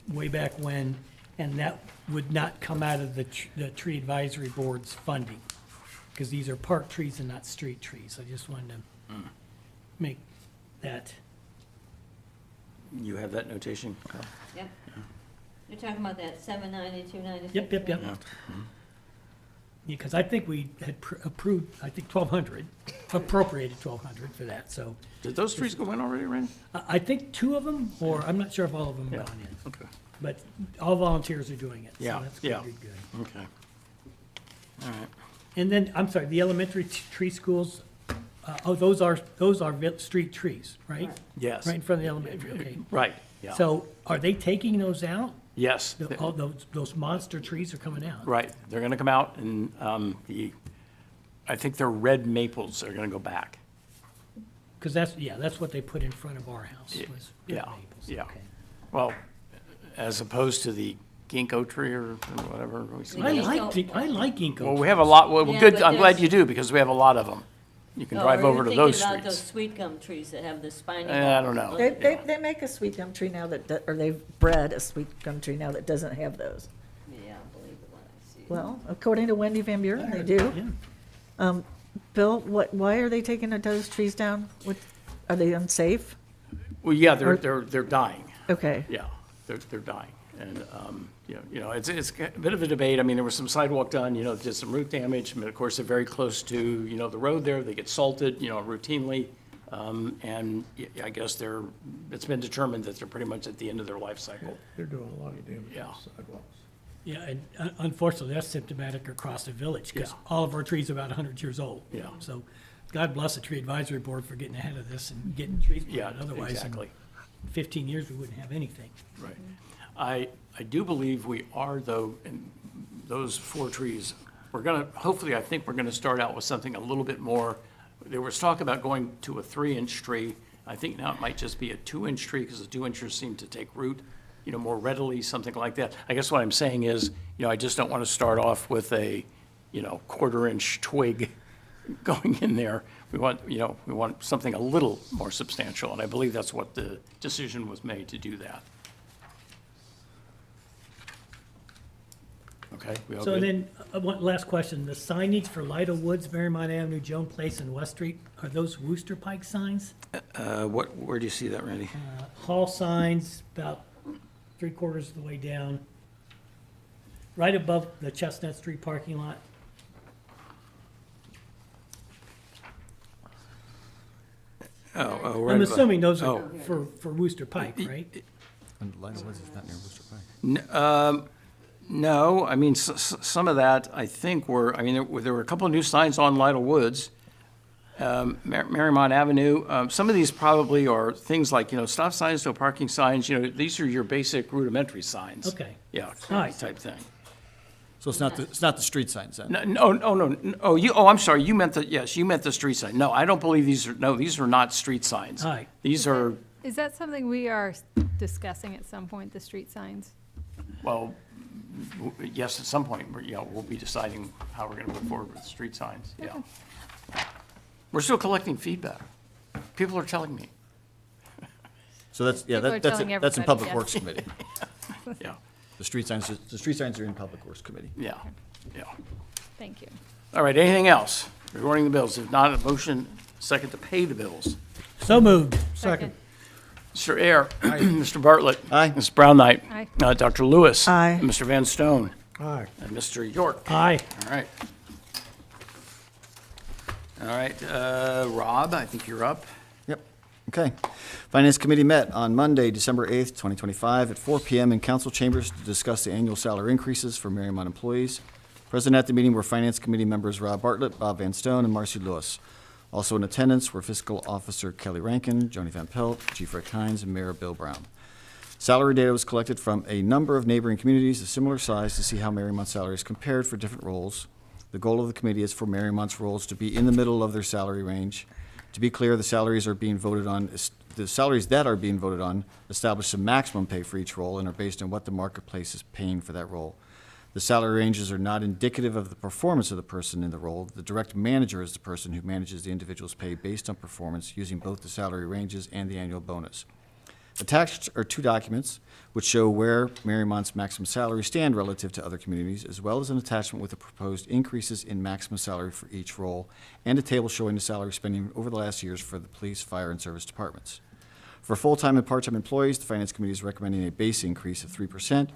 way back when, and that would not come out of the tree advisory board's funding, because these are park trees and not street trees. I just wanted to make that.
You have that notation? Carl?
Yep. You're talking about that 790, 296?
Yep.
Yeah.
Because I think we had approved, I think 1,200, appropriated 1,200 for that, so.
Did those trees go in already, Randy?
I think 2 of them, or I'm not sure if all of them
Yeah.
have gone in.
Okay.
But all volunteers are doing it, so
Yeah,
that's
yeah.
gonna be good.
Okay. All right.
And then, I'm sorry, the elementary tree schools, those are street trees, right?
Yes.
Right in front of the elementary, okay.
Right, yeah.
So are they taking those out?
Yes.
All those monster trees are coming out?
Right. They're going to come out and I think they're red maples are going to go back.
Because that's what they put in front of our house, was red
Yeah,
maples.
yeah.
Okay.
Well, as opposed to the ginkgo tree or whatever.
I like ginkgo.
Well, we have a lot, well,
Yeah,
good,
but
I'm glad
there's-
you do because we have a lot of them. You can drive over to those
Or you're thinking about those
streets.
sweet gum trees that have the spiny.
I don't know.
They make a sweet gum tree now or they've bred a sweet gum tree now that doesn't have those.
Yeah, believe it when I see it.
Well, according to Wendy Van Buren, they do.
Yeah.
Bill, why are they taking those trees down? Are they unsafe?
Well, yeah,
Or-
they're dying.
Okay.
Yeah, they're dying. And, it's a bit of a debate. I mean, there was some sidewalk done, did some root damage. But of course, they're very close to, the road there. They get salted, routinely. And I guess it's been determined that they're pretty much at the end of their life cycle.
They're doing a lot of damage
Yeah.
on the sidewalks.
Yeah, and unfortunately, that's symptomatic across the village, because
Yeah.
all of our trees are about 100 years old.
Yeah.
So God bless the Tree Advisory Board for getting ahead of this and getting trees planted.
Yeah,
Otherwise,
exactly.
in 15 years, we wouldn't have anything.
Right. I do believe we are, though, in those 4 trees, hopefully, I think we're gonna start out with something a little bit more. There was talk about going to a 3-inch tree. I think now it might just be a 2-inch tree, because the 2-inchers seem to take root, more readily, something like that. I guess what I'm saying is, I just don't wanna start off with a, 1/4-inch twig, going in there. We want, you know, we want something a little more substantial, and I believe that's what the decision was made to do that. Okay, we all
So
good?
then, one last question, the signage for Lytle Woods, Mariemont Avenue, Joan Place, and West Street, are those Wooster Pike signs?
Where do you see that, Randy?
Hall signs, about 3/4 of the way down, right above the Chestnut Street parking lot.
Oh, right
I'm
above-
assuming those are
oh.
for Wooster Pike, right?
And Lytle Woods is not near Worcester Pike.
No, I mean, some of that, I think, were, I mean, there were a couple of new signs on Lytle Woods, Mariemont Avenue. Some of these probably are things like, you know, stop signs, no parking signs, you know, these are your basic rudimentary signs.
Okay.
Yeah,
All right.
type thing.
So it's not the street signs then?
No, I'm sorry, you meant the street sign. No, I don't believe these are not street signs.
All right.
These are,
Is that something we are discussing at some point, the street signs?
well, yes, at some point, we'll be deciding how we're gonna move forward with street signs, yeah. We're still collecting feedback. People are telling me,
So that's, yeah,
People are
that's
telling
in
everybody,
Public
yes.
Works Committee.
yeah,
The street signs are in Public Works Committee.
yeah.
Thank you.
All right, anything else regarding the bills? If not, a motion, second to pay the bills.
So moved.
Second.
Mr. Ayer. Mr. Bartlett.
Aye.
Ms. Brown Knight.
Aye.
Dr. Lewis.
Aye.
And Mr. Van Stone.
Aye.
And Mr. York.
Aye.
All right. All right, Rob, I think you're up.
Yep. Okay. Finance Committee met on Monday, December 8th, 2025, at 4 p.m. in council chambers to discuss the annual salary increases for Mariemont employees. Present at the meeting were Finance Committee members Rob Bartlett, Bob Van Stone, and Marcy Lewis. Also in attendance were Fiscal Officer Kelly Rankin, Joni Van Pelt, Chief Rick Hines, and Mayor Bill Brown. Salary data was collected from a number of neighboring communities of similar size to see how Mariemont salaries compared for different roles. The goal of the committee is for Mariemont's roles to be in the middle of their salary range. To be clear, the salaries that are being voted on establish a maximum pay for each role and are based on what the marketplace is paying for that role. The salary ranges are not indicative of the performance of the person in the role. The direct manager is the person who manages the individual's pay based on performance using both the salary ranges and the annual bonus. Attached are 2 documents which show where Mariemont's maximum salaries stand relative to other communities, as well as an attachment with the proposed increases in maximum salary for each role, and a table showing the salary spending over the last years for the police, fire, and service departments. For full-time and part-time employees, the Finance Committee is recommending a base increase of 3%.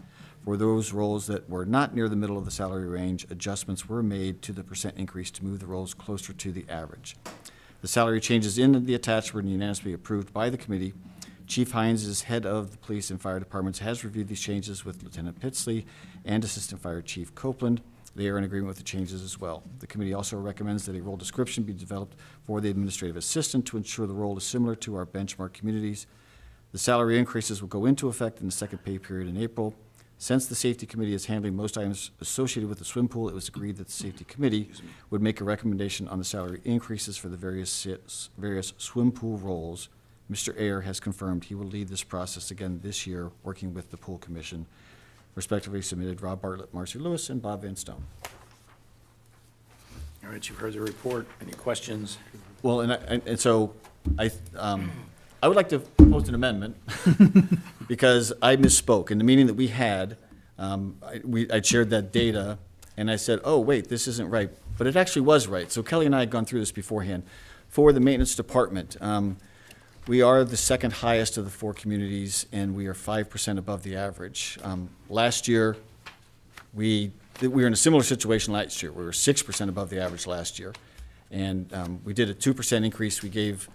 For those roles that were not near the middle of the salary range, adjustments were made to the percent increase to move the roles closer to the average. The salary changes in the attached were unanimously approved by the committee. Chief Hines, as head of the police and fire departments, has reviewed these changes with Lieutenant Pitsley and Assistant Fire Chief Copeland. They are in agreement with the changes as well. The committee also recommends that a role description be developed for the administrative assistant to ensure the role is similar to our benchmark communities. The salary increases will go into effect in the second pay period in April. Since the Safety Committee is handling most items associated with the swim pool, it was agreed that the Safety Committee would make a recommendation on the salary increases for the various swim pool roles. Mr. Ayer has confirmed he will lead this process again this year, working with the Pool Commission. Respectively submitted Rob Bartlett, Marcy Lewis, and Bob Van Stone.
All right, you've heard the report. Any questions?
Well, and so I would like to propose an amendment because I misspoke. In the meeting that we had, I shared that data, and I said, oh, wait, this isn't right. But it actually was right. So Kelly and I had gone through this beforehand. For the maintenance department, we are the second highest of the 4 communities, and we are 5% above the average. Last year, we were in a similar situation last year. We were 6% above the average last year. And we did a 2% increase. We gave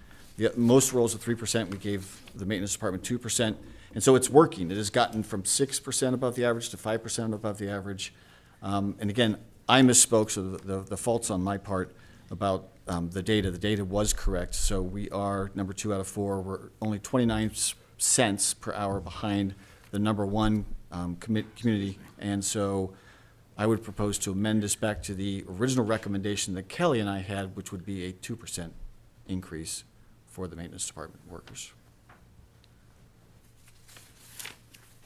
most roles at 3%. We gave the maintenance department 2%. And so it's working. It has gotten from 6% above the average to 5% above the average. And again, I misspoke, so the fault's on my part about the data. The data was correct. So we are number 2 out of 4. We're only 29 cents per hour behind the number 1 community. And so I would propose to amend this back to the original recommendation that Kelly and I had, which would be a 2% increase for the maintenance department workers.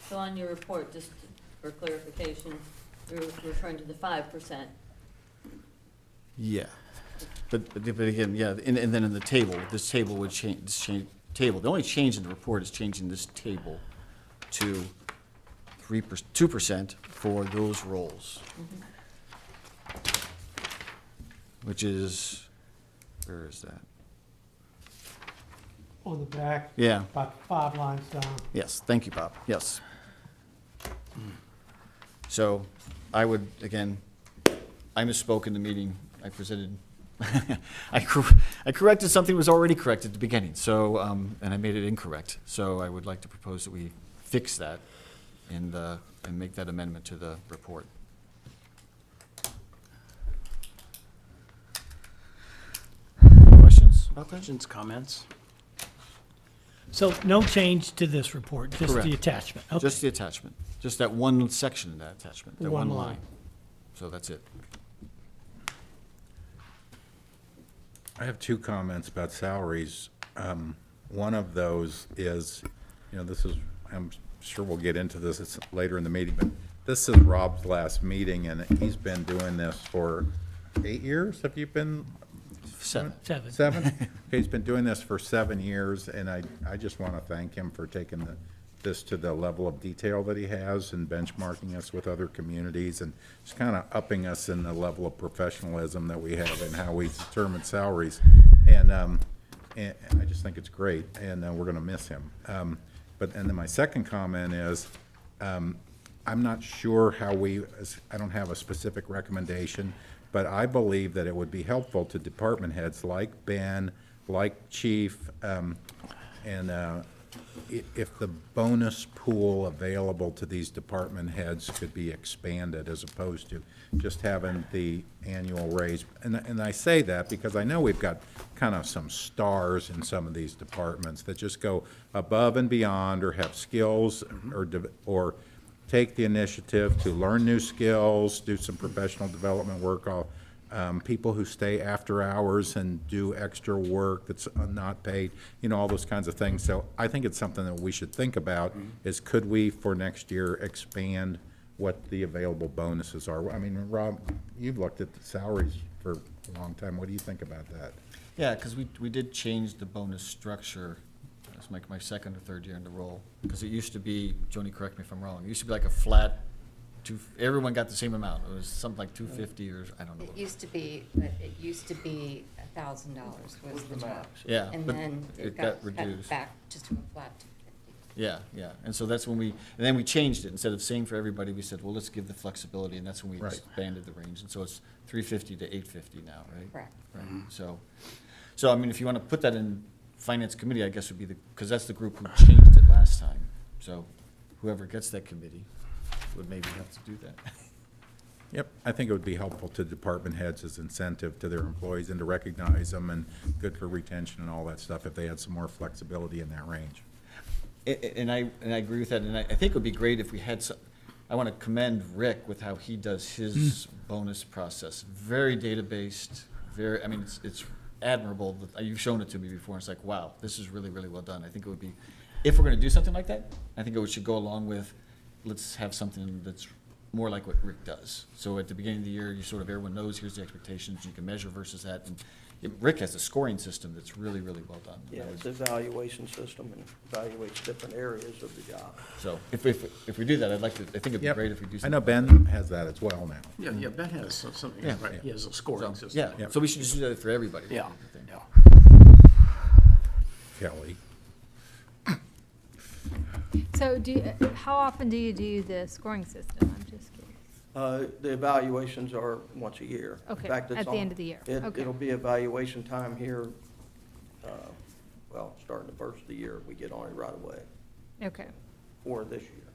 So on your report, just for clarification, you're referring to the 5%.
Yeah. But again, yeah, and then in the table, this table would change, table, the only change in the report is changing this table to 2% for those roles. Which is, where is that?
On the back.
Yeah.
About 5 lines down.
Yes, thank you, Bob, yes. So I would, again, I misspoke in the meeting, I presented, I corrected something that was already correct at the beginning, so, and I made it incorrect. So I would like to propose that we fix that and make that amendment to the report. Questions about that?
Questions, comments?
So no change to this report, just
Correct.
the attachment. Okay.
Just the attachment, just that one section of that attachment, that
One
one
line.
line. So that's it.
I have 2 comments about salaries. One of those is, this is, I'm sure we'll get into this, it's later in the meeting, but this is Rob's last meeting, and he's been doing this for 8 years. Have you been?
7.
7? Okay, he's been doing this for 7 years, and I just want to thank him for taking this to the level of detail that he has and benchmarking us with other communities and just kind of upping us in the level of professionalism that we have and how we determine salaries. And I just think it's great, and we're going to miss him. And then my second comment is, I'm not sure how I don't have a specific recommendation, but I believe that it would be helpful to department heads like Ben, like Chief, if the bonus pool available to these department heads could be expanded as opposed to just having the annual raise. And I say that because I know we've got kind of some stars in some of these departments that just go above and beyond or have skills or take the initiative to learn new skills, do some professional development work, people who stay after hours and do extra work that's not paid, all those kinds of things. So I think it's something that we should think about is could we for next year expand what the available bonuses are? I mean, Rob, you've looked at the salaries for a long time. What do you think about that?
Yeah, because we did change the bonus structure. It's like my second or third year in the role. Because it used to be, Joni, correct me if I'm wrong, it used to be like a flat, everyone got the same amount. It was something like 250 or, I don't know.
It used to be $1,000 was the top.
Yeah,
And
but
then
it got
cut
reduced.
back just to a flat 250.
Yeah. And so that's when and then we changed it. Instead of saying for everybody, we said, well, let's give the flexibility, and that's when we
Right.
expanded the range. And so it's 350 to 850 now, right?
Correct.
Right. So I mean, if you want to put that in Finance Committee, I guess would be because that's the group who changed it last time. So whoever gets that committee would maybe have to do that.
Yep, I think it would be helpful to department heads as incentive to their employees and to recognize them and good for retention and all that stuff if they had some more flexibility in that range.
And I agree with that, and I think it would be great if we had some, I want to commend Rick with how he does his bonus process. Very data-based, I mean, it's admirable. You've shown it to me before, and it's like, wow, this is really, really well done. I think it would be, if we're going to do something like that, I think it should go along with, let's have something that's more like what Rick does. So at the beginning of the year, everyone knows, here's the expectations, you can measure versus that. And Rick has a scoring system that's really, really well done.
Yeah, it's an evaluation system and evaluates different areas of the job.
So if we do that, I think it'd be
Yep.
great if we do
I
something.
know Ben has that as well now.
Yeah, Ben has something,
Yeah.
right, he has a scoring system.
Yeah,
Yep.
so we should just do that for everybody.
Yeah,
I think.
Kelly.
So how often do you do the scoring system? I'm just curious.
The evaluations are once a year. In
Okay,
fact, it's
at the end of the year. Okay.
It'll be evaluation time here, starting the first of the year, we get on it right away
Okay,
for this year.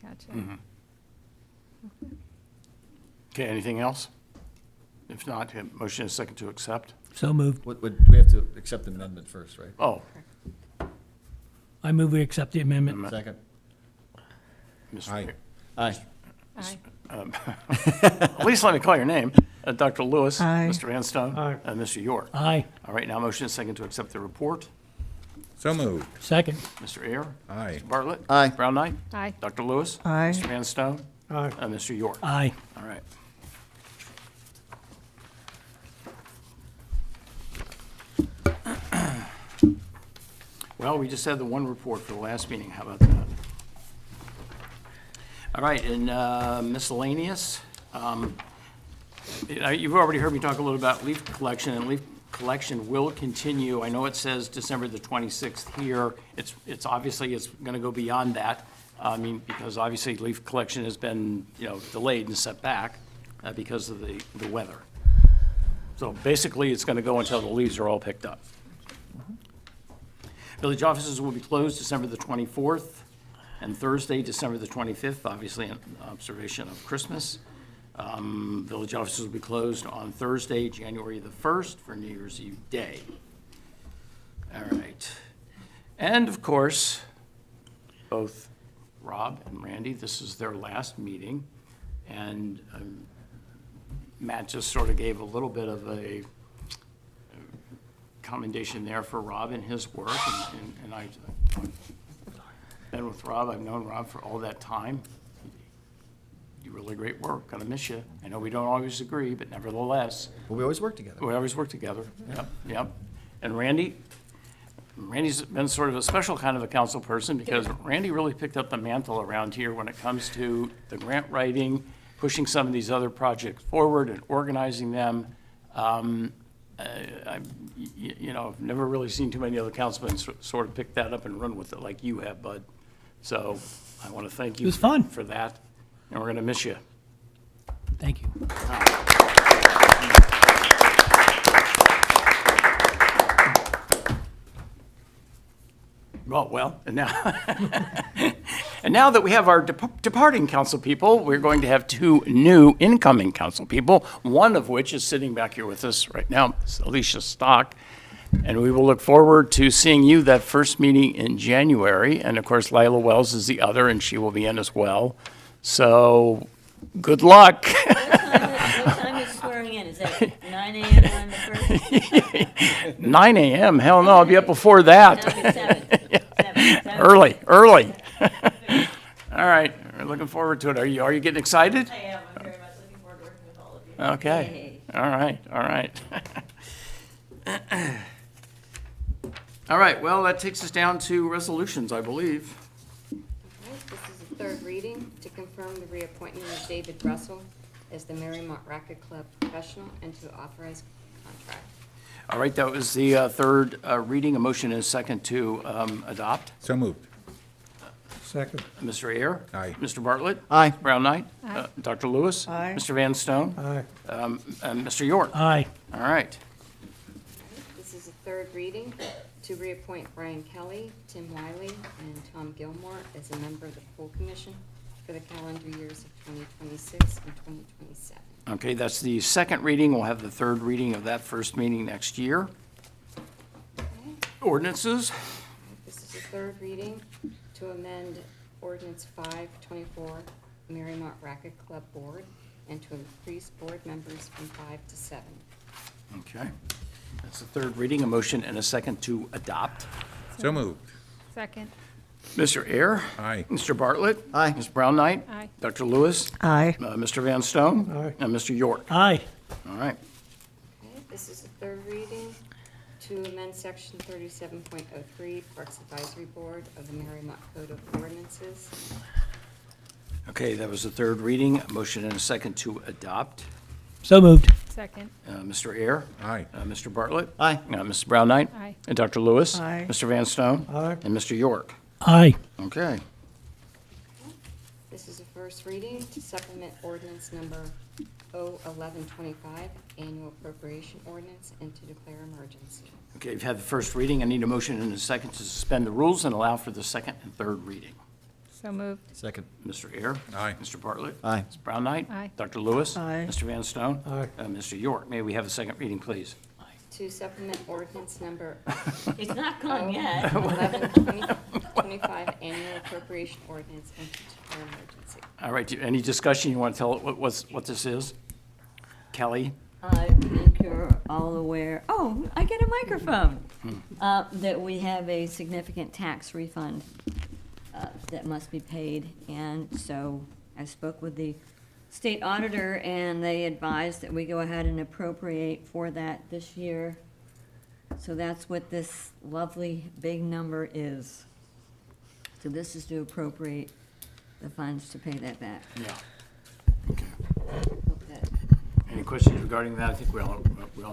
gotcha.
Okay, anything else? If not, motion is second to accept.
So moved.
We have to accept the amendment first, right?
Oh,
I move we accept the amendment.
Second?
Mr.
Aye.
Aye.
Aye.
At least let me call your name. Dr. Lewis.
Aye.
Mr. Vanstone.
Aye.
And Mr. York.
Aye.
All right, now motion is second to accept the report.
So moved.
Second.
Mr. Ayer.
Aye.
Mr. Bartlett.
Aye.
Brown Knight.
Aye.
Dr. Lewis.
Aye.
Mr. Vanstone.
Aye.
And Mr. York.
Aye.
All right. Well, we just had the one report for the last meeting. How about that? All right, and miscellaneous. You've already heard me talk a little about leaf collection, and leaf collection will continue. I know it says December the 26th here. It's obviously, it's going to go beyond that. I mean, because obviously leaf collection has been, delayed and set back because of the weather. So basically, it's going to go until the leaves are all picked up. Village offices will be closed December the 24th and Thursday, December the 25th, obviously in observation of Christmas. Village offices will be closed on Thursday, January the 1st for New Year's Eve day. All right. And of course, both Rob and Randy, this is their last meeting. And Matt just sort of gave a little bit of a commendation there for Rob and his work. And I've been with Rob. I've known Rob for all that time. You do really great work. Gonna miss you. I know we don't always agree, but nevertheless.
Well, we always work together.
We always work together. Yep. And Randy's been sort of a special kind of a council person because Randy really picked up the mantle around here when it comes to the grant writing, pushing some of these other projects forward and organizing them. I've never really seen too many other councilmen sort of pick that up and run with it like you have, bud. So I want to thank you for that, and we're going to miss you.
Thank you.
Well, and now, and now that we have our departing council people, we're going to have two new incoming council people, one of which is sitting back here with us right now, Alicia Stock. And we will look forward to seeing you that first meeting in January. And of course, Lila Wells is the other, and she will be in as well. So good luck.
What time is swearing in? Is that 9 a.m. on the first?
9 a.m.? Hell no, I'll be up before that.
No, it's 7.
Early. All right, we're looking forward to it. Are you getting excited?
I am. I'm very much looking forward to working with all of you.
Okay. All right. All right, well, that takes us down to resolutions, I believe.
All right, this is the third reading to confirm the reappointment of David Russell as the Mariemont Racket Club professional and to authorize contract.
All right, that was the third reading. A motion and a second to adopt.
So moved.
Second.
Mr. Ayer?
Aye.
Mr. Bartlett?
Aye.
Brown Knight?
Aye.
Dr. Lewis?
Aye.
Mr. Van Stone?
Aye.
And Mr. York?
Aye.
All right.
This is the third reading to reappoint Brian Kelly, Tim Wiley, and Tom Gilmore as a member of the Pool Commission for the calendar years of 2026 and 2027.
Okay, that's the second reading. We'll have the third reading of that first meeting next year. Ordinances?
This is the third reading to amend ordinance 524, Mariemont Racket Club Board, and to increase board members from 5 to 7.
Okay. That's the third reading. A motion and a second to adopt.
So moved.
Second.
Mr. Ayer?
Aye.
Mr. Bartlett?
Aye.
Ms. Brown Knight?
Aye.
Dr. Lewis?
Aye.
Mr. Van Stone?
Aye.
And Mr. York?
Aye.
All right.
Okay, this is the third reading to amend section 37.03 Parks Advisory Board of the Mariemont Code of Ordinances.
Okay, that was the third reading. A motion and a second to adopt.
So moved.
Second.
Mr. Ayer?
Aye.
Mr. Bartlett?
Aye.
Mrs. Brown Knight?
Aye.
And Dr. Lewis?
Aye.
Mr. Van Stone?
Aye.
And Mr. York?
Aye.
Okay.
This is the first reading to supplement ordinance number 01125, annual appropriation ordinance, and to declare emergency.
Okay, you've had the first reading. I need a motion and a second to suspend the rules and allow for the second and third reading.
So moved.
Second.
Mr. Ayer?
Aye.
Mr. Bartlett?
Aye.
Ms. Brown Knight?
Aye.
Dr. Lewis?
Aye.
Mr. Van Stone?
Aye.
Mr. York? May we have a second reading, please?
To supplement ordinance number
It's not gone yet.
1125, annual appropriation ordinance, and to declare emergency.
All right, any discussion? You want to tell what this is? Kelly?
I think you're all aware, oh, I get a microphone, that we have a significant tax refund that must be paid. And so I spoke with the state auditor, and they advised that we go ahead and appropriate for that this year So that's what this lovely big number is. So this is to appropriate the funds to pay that back.
Yeah.
Hope that-
Any questions regarding that? I think we all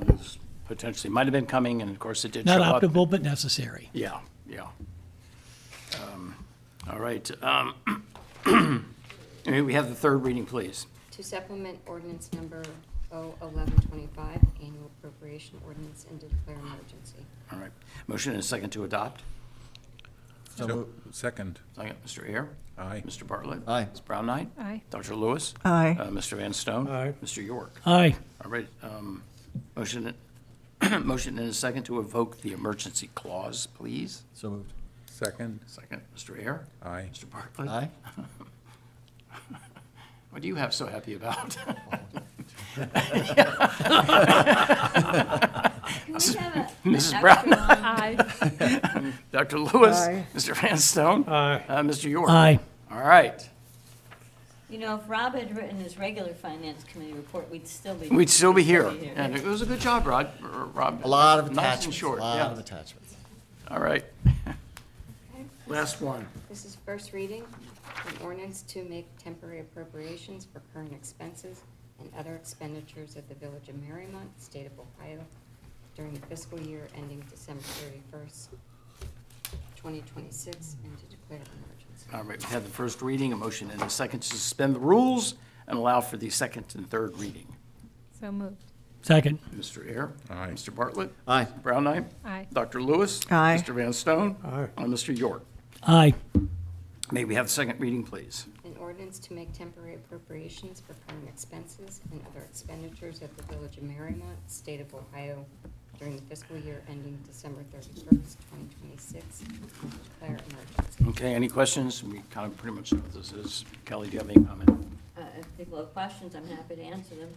knew this potentially might have been coming, and of course it did show
Not
up.
optimal, but necessary.
Yeah, yeah. All right. We have the third reading, please.
To supplement ordinance number 01125, annual appropriation ordinance, and to declare emergency.
All right. Motion and a second to adopt.
So, second.
Second, Mr. Ayer.
Aye.
Mr. Bartlett.
Aye.
Ms. Brown Knight.
Aye.
Dr. Lewis.
Aye.
Mr. Van Stone.
Aye.
Mr. York.
Aye.
All right. Motion and a second to evoke the emergency clause, please.
So moved.
Second.
Second, Mr. Ayer.
Aye.
Mr. Bartlett.
Aye.
What do you have so happy about?
Can we have a-
Mrs.
an
Brown.
extra line?
Aye.
Dr. Lewis.
Aye.
Mr. Van Stone.
Aye.
Mr. York.
Aye.
All right.
You know, if Rob had written his regular finance committee report, we'd still be.
We'd still be here. And it was a good job, Rob.
A lot of
Nice and
attachments, a
short,
lot
yeah.
of attachments.
All right.
Okay.
Last one.
This is first reading, an ordinance to make temporary appropriations for current expenses and other expenditures of the Village of Mariemont, State of Ohio, during the fiscal year ending December 31st, 2026, and to declare emergency.
All right, we had the first reading, a motion and a second to suspend the rules and allow for the second and third reading.
So moved.
Second.
Mr. Ayer.
Aye.
Mr. Bartlett.
Aye.
Brown Knight.
Aye.
Dr. Lewis.
Aye.
Mr. Van Stone.
Aye.
And Mr. York.
Aye.
May we have the second reading, please?
An ordinance to make temporary appropriations for current expenses and other expenditures of the Village of Mariemont, State of Ohio, during the fiscal year ending December 31st, 2026, and to declare emergency.
Okay, any questions? We kind of pretty much know what this is. Kelly, do you have any comment?
If people have questions, I'm happy to answer them.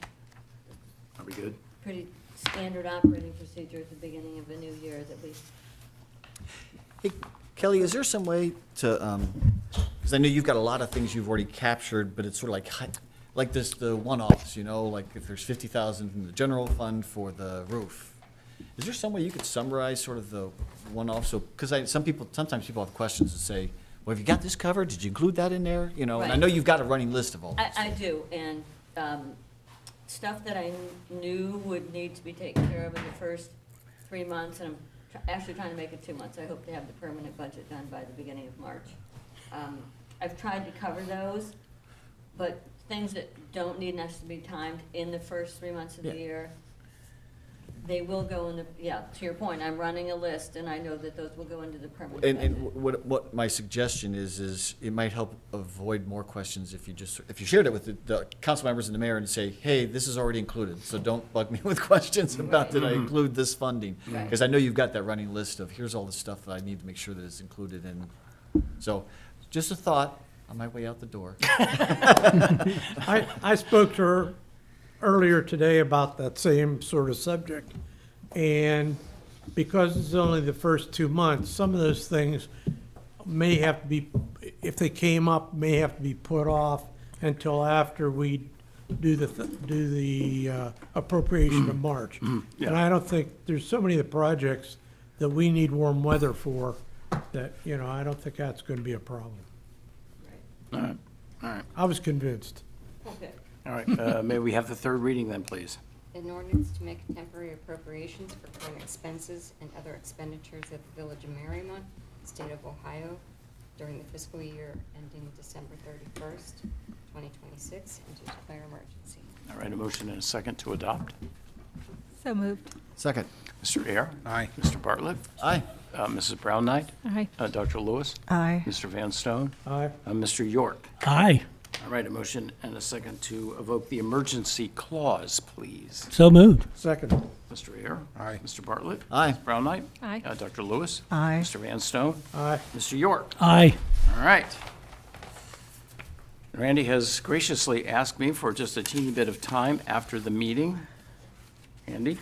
Are we good?
Pretty standard operating procedure at the beginning of a new year that we,
Hey, Kelly, is there some way to, because I know you've got a lot of things you've already captured, but it's sort of like this, the one-offs, you know, like if there's 50,000 in the general fund for the roof. Is there some way you could summarize sort of the one-off? So, because sometimes people have questions and say, well, have you got this covered? Did you include that in there? You know, and I
Right.
know you've got a running list of all this.
I do, and stuff that I knew would need to be taken care of in the first 3 months, and I'm actually trying to make it 2 months. I hope to have the permanent budget done by the beginning of March. I've tried to cover those, but things that don't need necessarily to be timed in the first 3 months of the
Yeah.
year, they will go in the, yeah, to your point, I'm running a list, and I know that those will go into the permanent budget.
And what my suggestion is it might help avoid more questions if you shared it with the council members and the mayor and say, hey, this is already included, so don't bug me with questions about did I include this funding?
Right.
Because I know you've got that running list of here's all the stuff that I need to make sure that it's included in. So, just a thought on my way out the door.
I spoke to her earlier today about that same sort of subject. And because it's only the first 2 months, some of those things may have to be, if they came up, may have to be put off until after we do the appropriation of March.
Yeah.
And I don't think, there's so many of the projects that we need warm weather for that, you know, I don't think that's gonna be a problem.
All right, all right,
I was convinced.
Okay.
all right. May we have the third reading then, please?
An ordinance to make temporary appropriations for current expenses and other expenditures of the Village of Mariemont, State of Ohio, during the fiscal year ending December 31st, 2026, and to declare emergency.
All right, a motion and a second to adopt.
So moved.
Second.
Mr. Ayer.
Aye.
Mr. Bartlett.
Aye.
Mrs. Brown Knight.
Aye.
Dr. Lewis.
Aye.
Mr. Van Stone.
Aye.
Mr. York.
Aye.
All right, a motion and a second to evoke the emergency clause, please.
So moved.
Second.
Mr. Ayer.
Aye.
Mr. Bartlett.
Aye.
Ms. Brown Knight.
Aye.
Dr. Lewis.
Aye.
Mr. Van Stone.
Aye.
Mr. York.
Aye.
All right. Randy has graciously asked me for just a teeny bit of time after the meeting. Andy?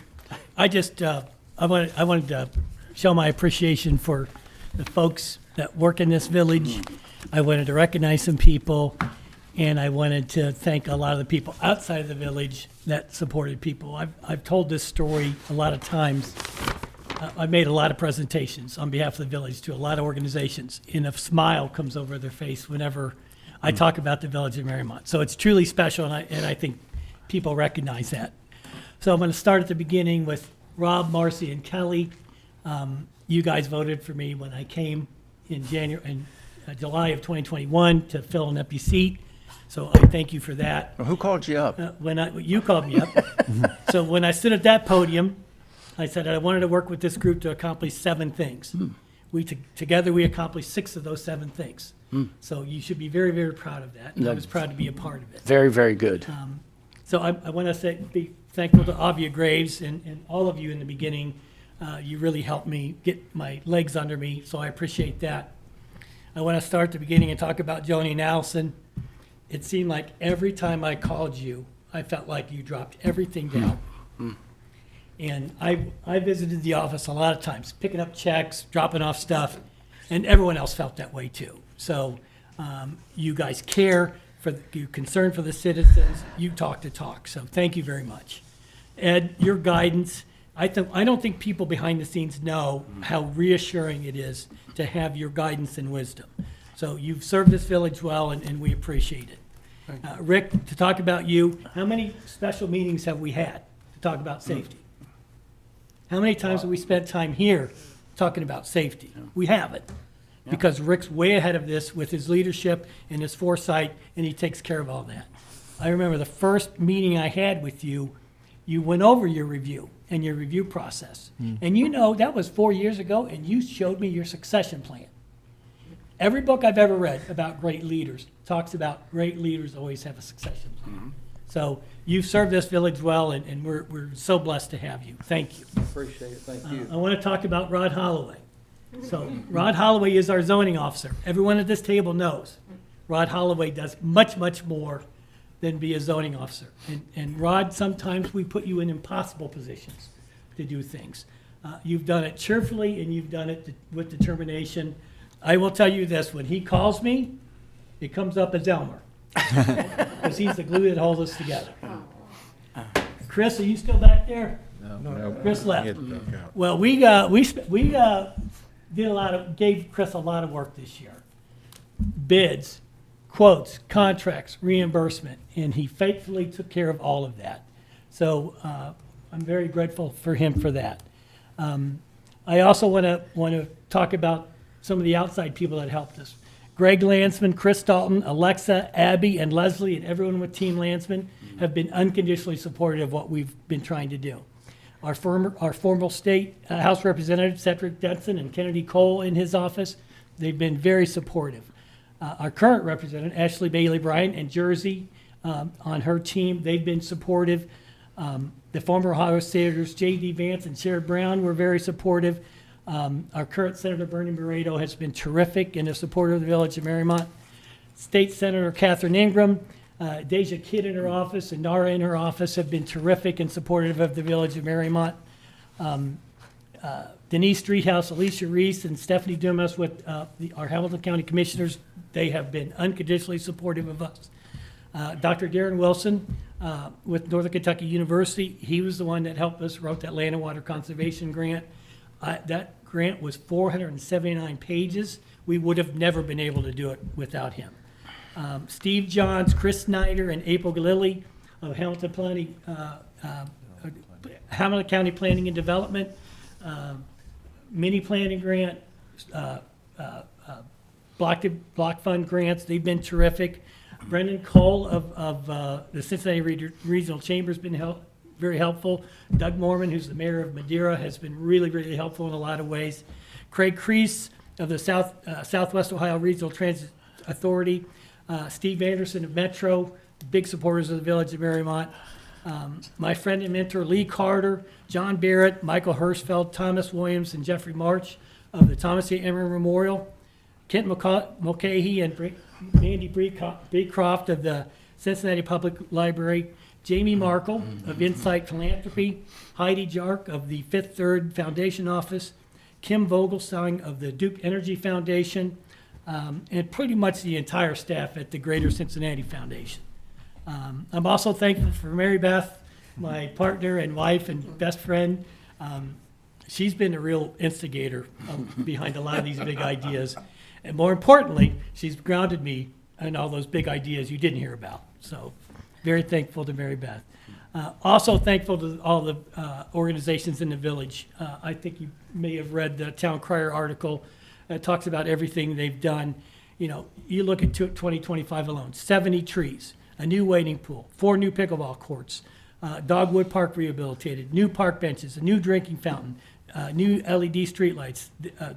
I just, I wanted to show my appreciation for the folks that work in this village. I wanted to recognize some people, and I wanted to thank a lot of the people outside of the village that supported people. I've told this story a lot of times. I made a lot of presentations on behalf of the village to a lot of organizations, and a smile comes over their face whenever I talk about the village of Mariemont. So it's truly special, and I think people recognize that. So I'm going to start at the beginning with Rob, Marcy, and Kelly. You guys voted for me when I came in July of 2021 to fill an empty seat. So I thank you for that.
Well, who called you up?
You called me up. So when I stood at that podium, I said I wanted to work with this group to accomplish 7 things. Together we accomplished 6 of those 7 things. So you should be very, very proud of that. And I was proud to be a part of it.
Very, very good.
So I want to be thankful to Avia Graves and all of you in the beginning. You really helped me get my legs under me, so I appreciate that. I want to start at the beginning and talk about Joni and Allison. It seemed like every time I called you, I felt like you dropped everything down. And I visited the office a lot of times, picking up checks, dropping off stuff, and everyone else felt that way too. So you guys care, you're concerned for the citizens, you talk the talk. So thank you very much. Ed, your guidance, I don't think people behind the scenes know how reassuring it is to have your guidance and wisdom. So you've served this village well, and we appreciate it. Rick, to talk about you, how many special meetings have we had to talk about safety? How many times have we spent time here talking about safety? We haven't, because Rick's way ahead of this with his leadership and his foresight, and he takes care of all that. I remember the first meeting I had with you, you went over your review and your review process. And you know, that was 4 years ago, and you showed me your succession plan. Every book I've ever read about great leaders talks about great leaders always have a succession plan. So you've served this village well, and we're so blessed to have you. Thank you.
Appreciate it, thank you.
I want to talk about Rod Holloway. So Rod Holloway is our zoning officer. Everyone at this table knows Rod Holloway does much, much more than be a zoning officer. And Rod, sometimes we put you in impossible positions to do things. You've done it cheerfully, and you've done it with determination. I will tell you this, when he calls me, it comes up as Elmer, because he's the glue that holds us together. Chris, are you still back there?
No.
Chris left.
He had to duck out.
Well, we gave Chris a lot of work this year. Bids, quotes, contracts, reimbursement, and he faithfully took care of all of that. So I'm very grateful for him for that. I also want to talk about some of the outside people that helped us. Greg Lansman, Chris Dalton, Alexa, Abby, and Leslie, and everyone with Team Lansman have been unconditionally supportive of what we've been trying to do. Our former state House Representative Cedric Denson and Kennedy Cole in his office, they've been very supportive. Our current representative, Ashley Bailey Bryan, and Jersey on her team, they've been supportive. The former Ohio Senators J.D. Vance and Sherrod Brown were very supportive. Our current Senator Bernie Moreto has been terrific and a supporter of the village of Mariemont. State Senator Catherine Ingram, Deja Kidd in her office, and Nara in her office have been terrific and supportive of the village of Mariemont. Denise Streethouse, Alicia Reese, and Stephanie Dumas with our Hamilton County Commissioners, they have been unconditionally supportive of us. Dr. Darren Wilson with Northern Kentucky University, he was the one that helped us, wrote that Land and Water Conservation Grant. That grant was 479 pages. We would have never been able to do it without him. Steve Johns, Chris Snyder, and April Galili of Hamilton County Planning and Development, mini planning grant, block fund grants. They've been terrific. Brendan Cole of the Cincinnati Regional Chamber has been very helpful. Doug Mormon, who's the mayor of Madeira, has been really, really helpful in a lot of ways. Craig Crease of the Southwest Ohio Regional Transit Authority. Steve Anderson of Metro, big supporters of the village of Mariemont. My friend and mentor Lee Carter, John Barrett, Michael Hirschfeld, Thomas Williams, and Jeffrey March of the Thomas A. Emory Memorial. Kent Mulcahy and Mandy Beecroft of the Cincinnati Public Library. Jamie Markle of Insight Philanthropy, Heidi Jark of the Fifth Third Foundation Office, Kim Vogelstein of the Duke Energy Foundation, and pretty much the entire staff at the Greater Cincinnati Foundation. I'm also thankful for Mary Beth, my partner and wife and best friend. she's been a real instigator behind a lot of these big ideas. And more importantly, she's grounded me in all those big ideas you didn't hear about. So very thankful to Mary Beth. Also thankful to all the organizations in the village. I think you may have read the Town Crier article that talks about everything they've done. You know, you look at 2025 alone, 70 trees, a new wading pool, 4 new pickleball courts, Dogwood Park rehabilitated, new park benches, a new drinking fountain, new LED streetlights,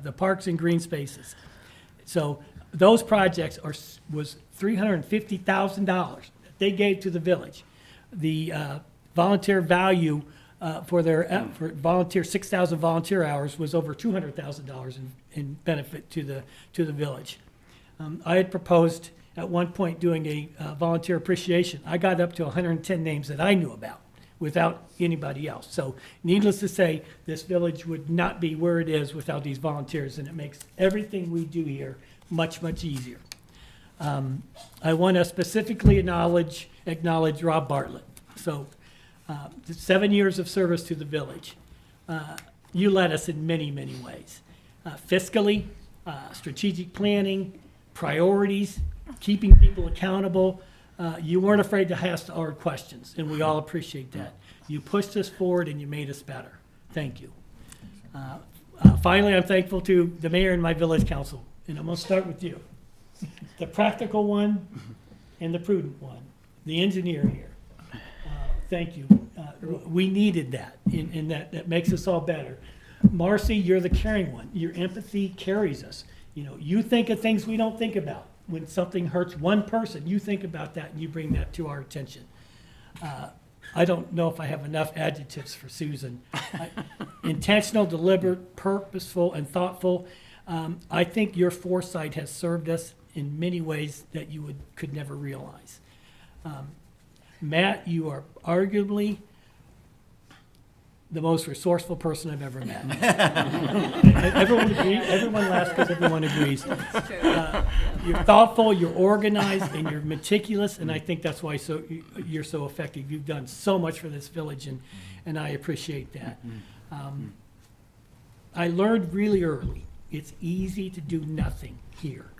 the parks and green spaces. So those projects was $350,000 that they gave to the village. The volunteer value for their for volunteer 6,000 volunteer hours was over $200,000 in benefit to the village. I had proposed at one point doing a volunteer appreciation. I got up to 110 names that I knew about without anybody else. So needless to say, this village would not be where it is without these volunteers, and it makes everything we do here much, much easier. I want to specifically acknowledge Rob Bartlett. So 7 years of service to the village. You led us in many, many ways. Fiscally, strategic planning, priorities, keeping people accountable. You weren't afraid to ask hard questions, and we all appreciate that. You pushed us forward and you made us better. Thank you. Finally, I'm thankful to the mayor and my village council, and I'm going to start with you. The practical one and the prudent one, the engineer here. Thank you. We needed that, and that makes us all better. Marcy, you're the caring one. Your empathy carries us. You know, you think of things we don't think about. When something hurts one person, you think about that and you bring that to our attention. I don't know if I have enough adjectives for Susan. Intentional, deliberate, purposeful, and thoughtful. I think your foresight has served us in many ways that you could never realize. Matt, you are arguably the most resourceful person I've ever met. Everyone agrees. Everyone laughs because everyone agrees. You're thoughtful, you're organized, and you're meticulous, and I think that's why you're so effective. You've done so much for this village, and I appreciate that. I learned really early, it's easy to do nothing here.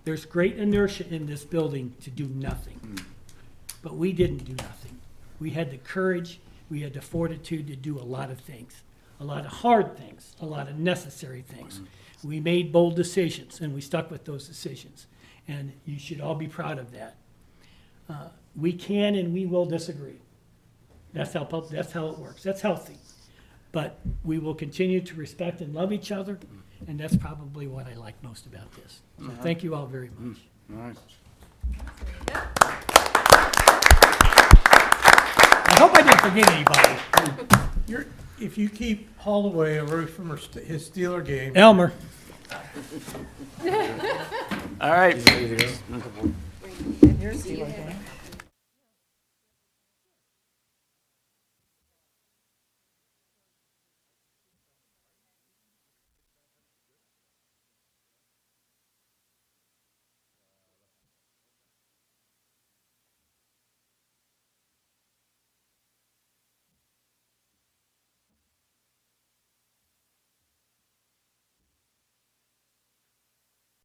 There's great inertia in this building to do nothing, but we didn't do nothing. We had the courage, we had the fortitude to do a lot of things, a lot of hard things, a lot of necessary things. We made bold decisions, and we stuck with those decisions, and you should all be proud of that. We can and we will disagree. That's how it works. That's healthy. But we will continue to respect and love each other, and that's probably what I like most about this. So thank you all very much.
Nice.
I hope I didn't forget anybody.
If you keep Holloway away from his Steeler game.
Elmer.
All right.
Here's the